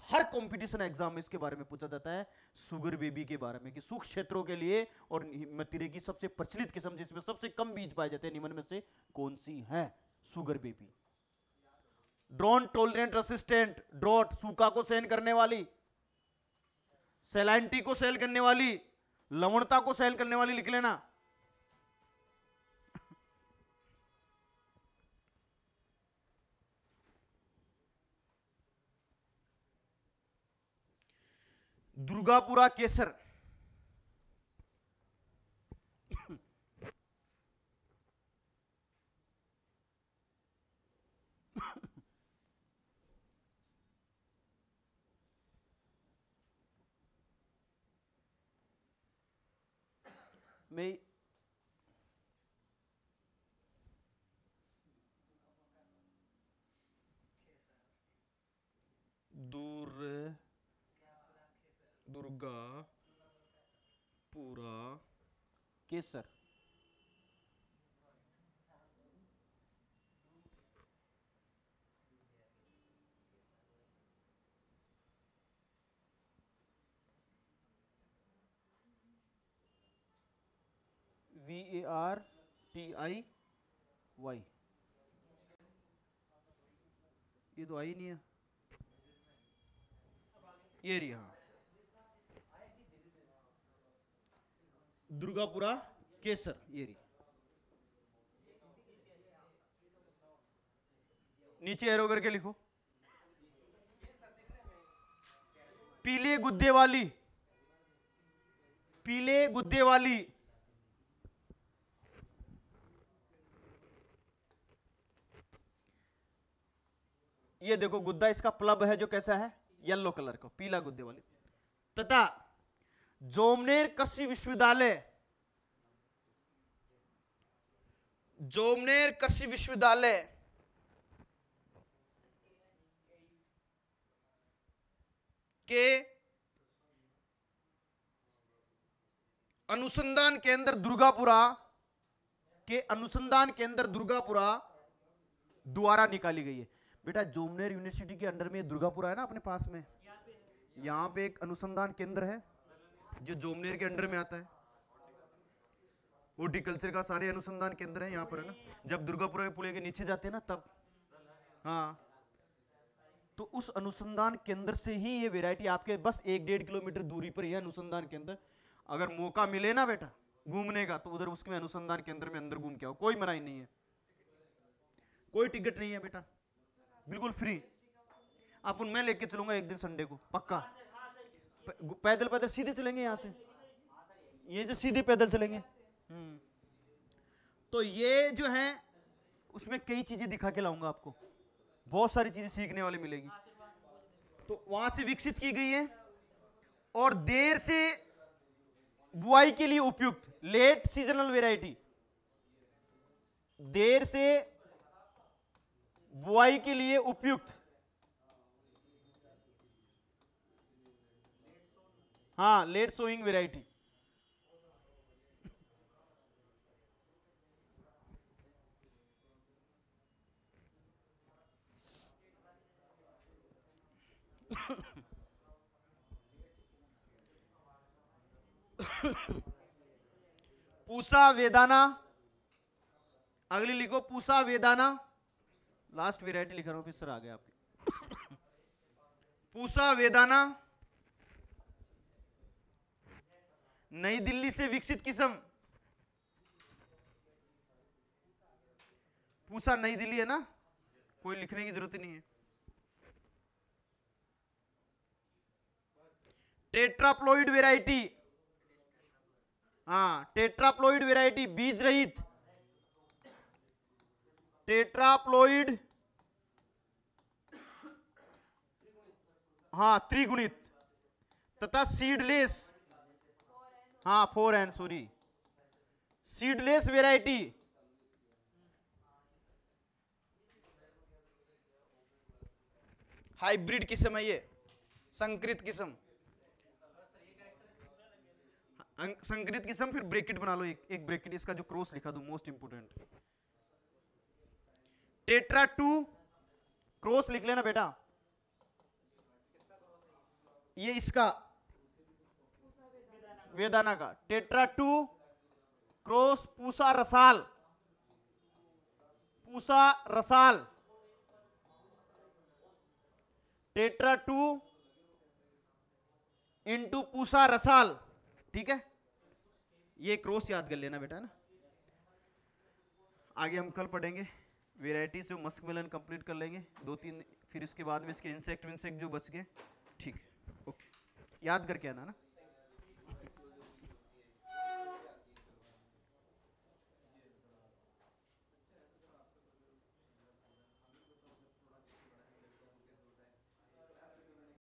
Speaker 2: हर कंपटीशन एग्जाम में इसके बारे में पूछा जाता है, सुगर बेबी के बारे में, कि सूक्ष्म क्षेत्रों के लिए और मतीरे की सबसे प्रचलित किस्म जिसमें सबसे कम बीज पाए जाते हैं निम्न में से कौन सी है? Sugar baby. Drought tolerant resistant, drought, सूखा को सहन करने वाली, सैलाइनिटी को सहन करने वाली, लवणता को सहन करने वाली, लिख लेना। दुर्गापुरा केसर, में दुर्गापुरा केसर, VARTIY, ये तो आई नहीं है, ये रही। हाँ, दुर्गापुरा केसर, ये रही। नीचे एरो करके लिखो। पीले गुद्दे वाली, पीले गुद्दे वाली, ये देखो गुद्दा इसका प्लब है जो कैसा है, येलो कलर का, पीला गुद्दे वाली। तथा जोमनेर कृषि विश्वविद्यालय, जोमनेर कृषि विश्वविद्यालय के अनुसंधान केंद्र दुर्गापुरा, के अनुसंधान केंद्र दुर्गापुरा द्वारा निकाली गई है। बेटा जोमनेर यूनिवर्सिटी के अंडर में दुर्गापुरा है ना अपने पास में, यहाँ पे एक अनुसंधान केंद्र है जो जोमनेर के अंडर में आता है। हॉर्टिकल्चर का सारे अनुसंधान केंद्र है यहाँ पर, है ना। जब दुर्गापुरा के पुल के नीचे जाते हैं ना तब, हाँ, तो उस अनुसंधान केंद्र से ही ये वैरायटी आपके बस 1-1.5 किलोमीटर दूरी पर ही है अनुसंधान केंद्र। अगर मौका मिले ना बेटा घूमने का तो उधर उसके अनुसंधान केंद्र में अंदर घूम के आओ, कोई मनाही नहीं है, कोई टिकट नहीं है बेटा, बिल्कुल फ्री। अपन मैं लेके चलूंगा एक दिन संडे को पक्का, पैदल पैदल सीधे चलेंगे यहाँ से, ये जो सीधे पैदल चलेंगे। तो ये जो है उसमें कई चीजें दिखा के लाऊंगा आपको, बहुत सारी चीजें सीखने वाली मिलेगी। तो वहां से विकसित की गई है और देर से बुआई के लिए उपयुक्त, लेट सीजनल वेराइटी, देर से बुआई के लिए उपयुक्त, हाँ, लेट सोइंग वेराइटी। पूसा वेदाना, अगली लिखो पूसा वेदाना, लास्ट वेराइटी लिख रहा हूं फिर सर आ गया आपके। पूसा वेदाना नई दिल्ली से विकसित किस्म, पूसा नई दिल्ली है ना, कोई लिखने की जरूरत नहीं है। टेट्राप्लोइड वेराइटी, हाँ, टेट्राप्लोइड वेराइटी, बीज रहित टेट्राप्लोइड, हाँ, त्रिगुणित तथा सीडलेस, हाँ 4N, sorry, seedless variety, hybrid किस्म है ये, संकरित किस्म, संकरित किस्म। फिर ब्रैकेट बना लो, एक ब्रैकेट, इसका जो क्रॉस लिखा दो, मोस्ट इंपोर्टेंट। टेट्रा 2 क्रॉस लिख लेना बेटा, ये इसका वेदाना का, tetra 2 cross Pusa Rasal, Pusa Rasal, tetra 2 into Pusa Rasal, ठीक है। ये क्रॉस याद कर लेना बेटा, है ना। आगे हम कल पढ़ेंगे वेराइटी से मस्कमेलन कंप्लीट कर लेंगे 2-3, फिर इसके बाद में इसके इंसेक्ट विंसेक्ट जो बच गए, ठीक है, ओके, याद करके आना ना।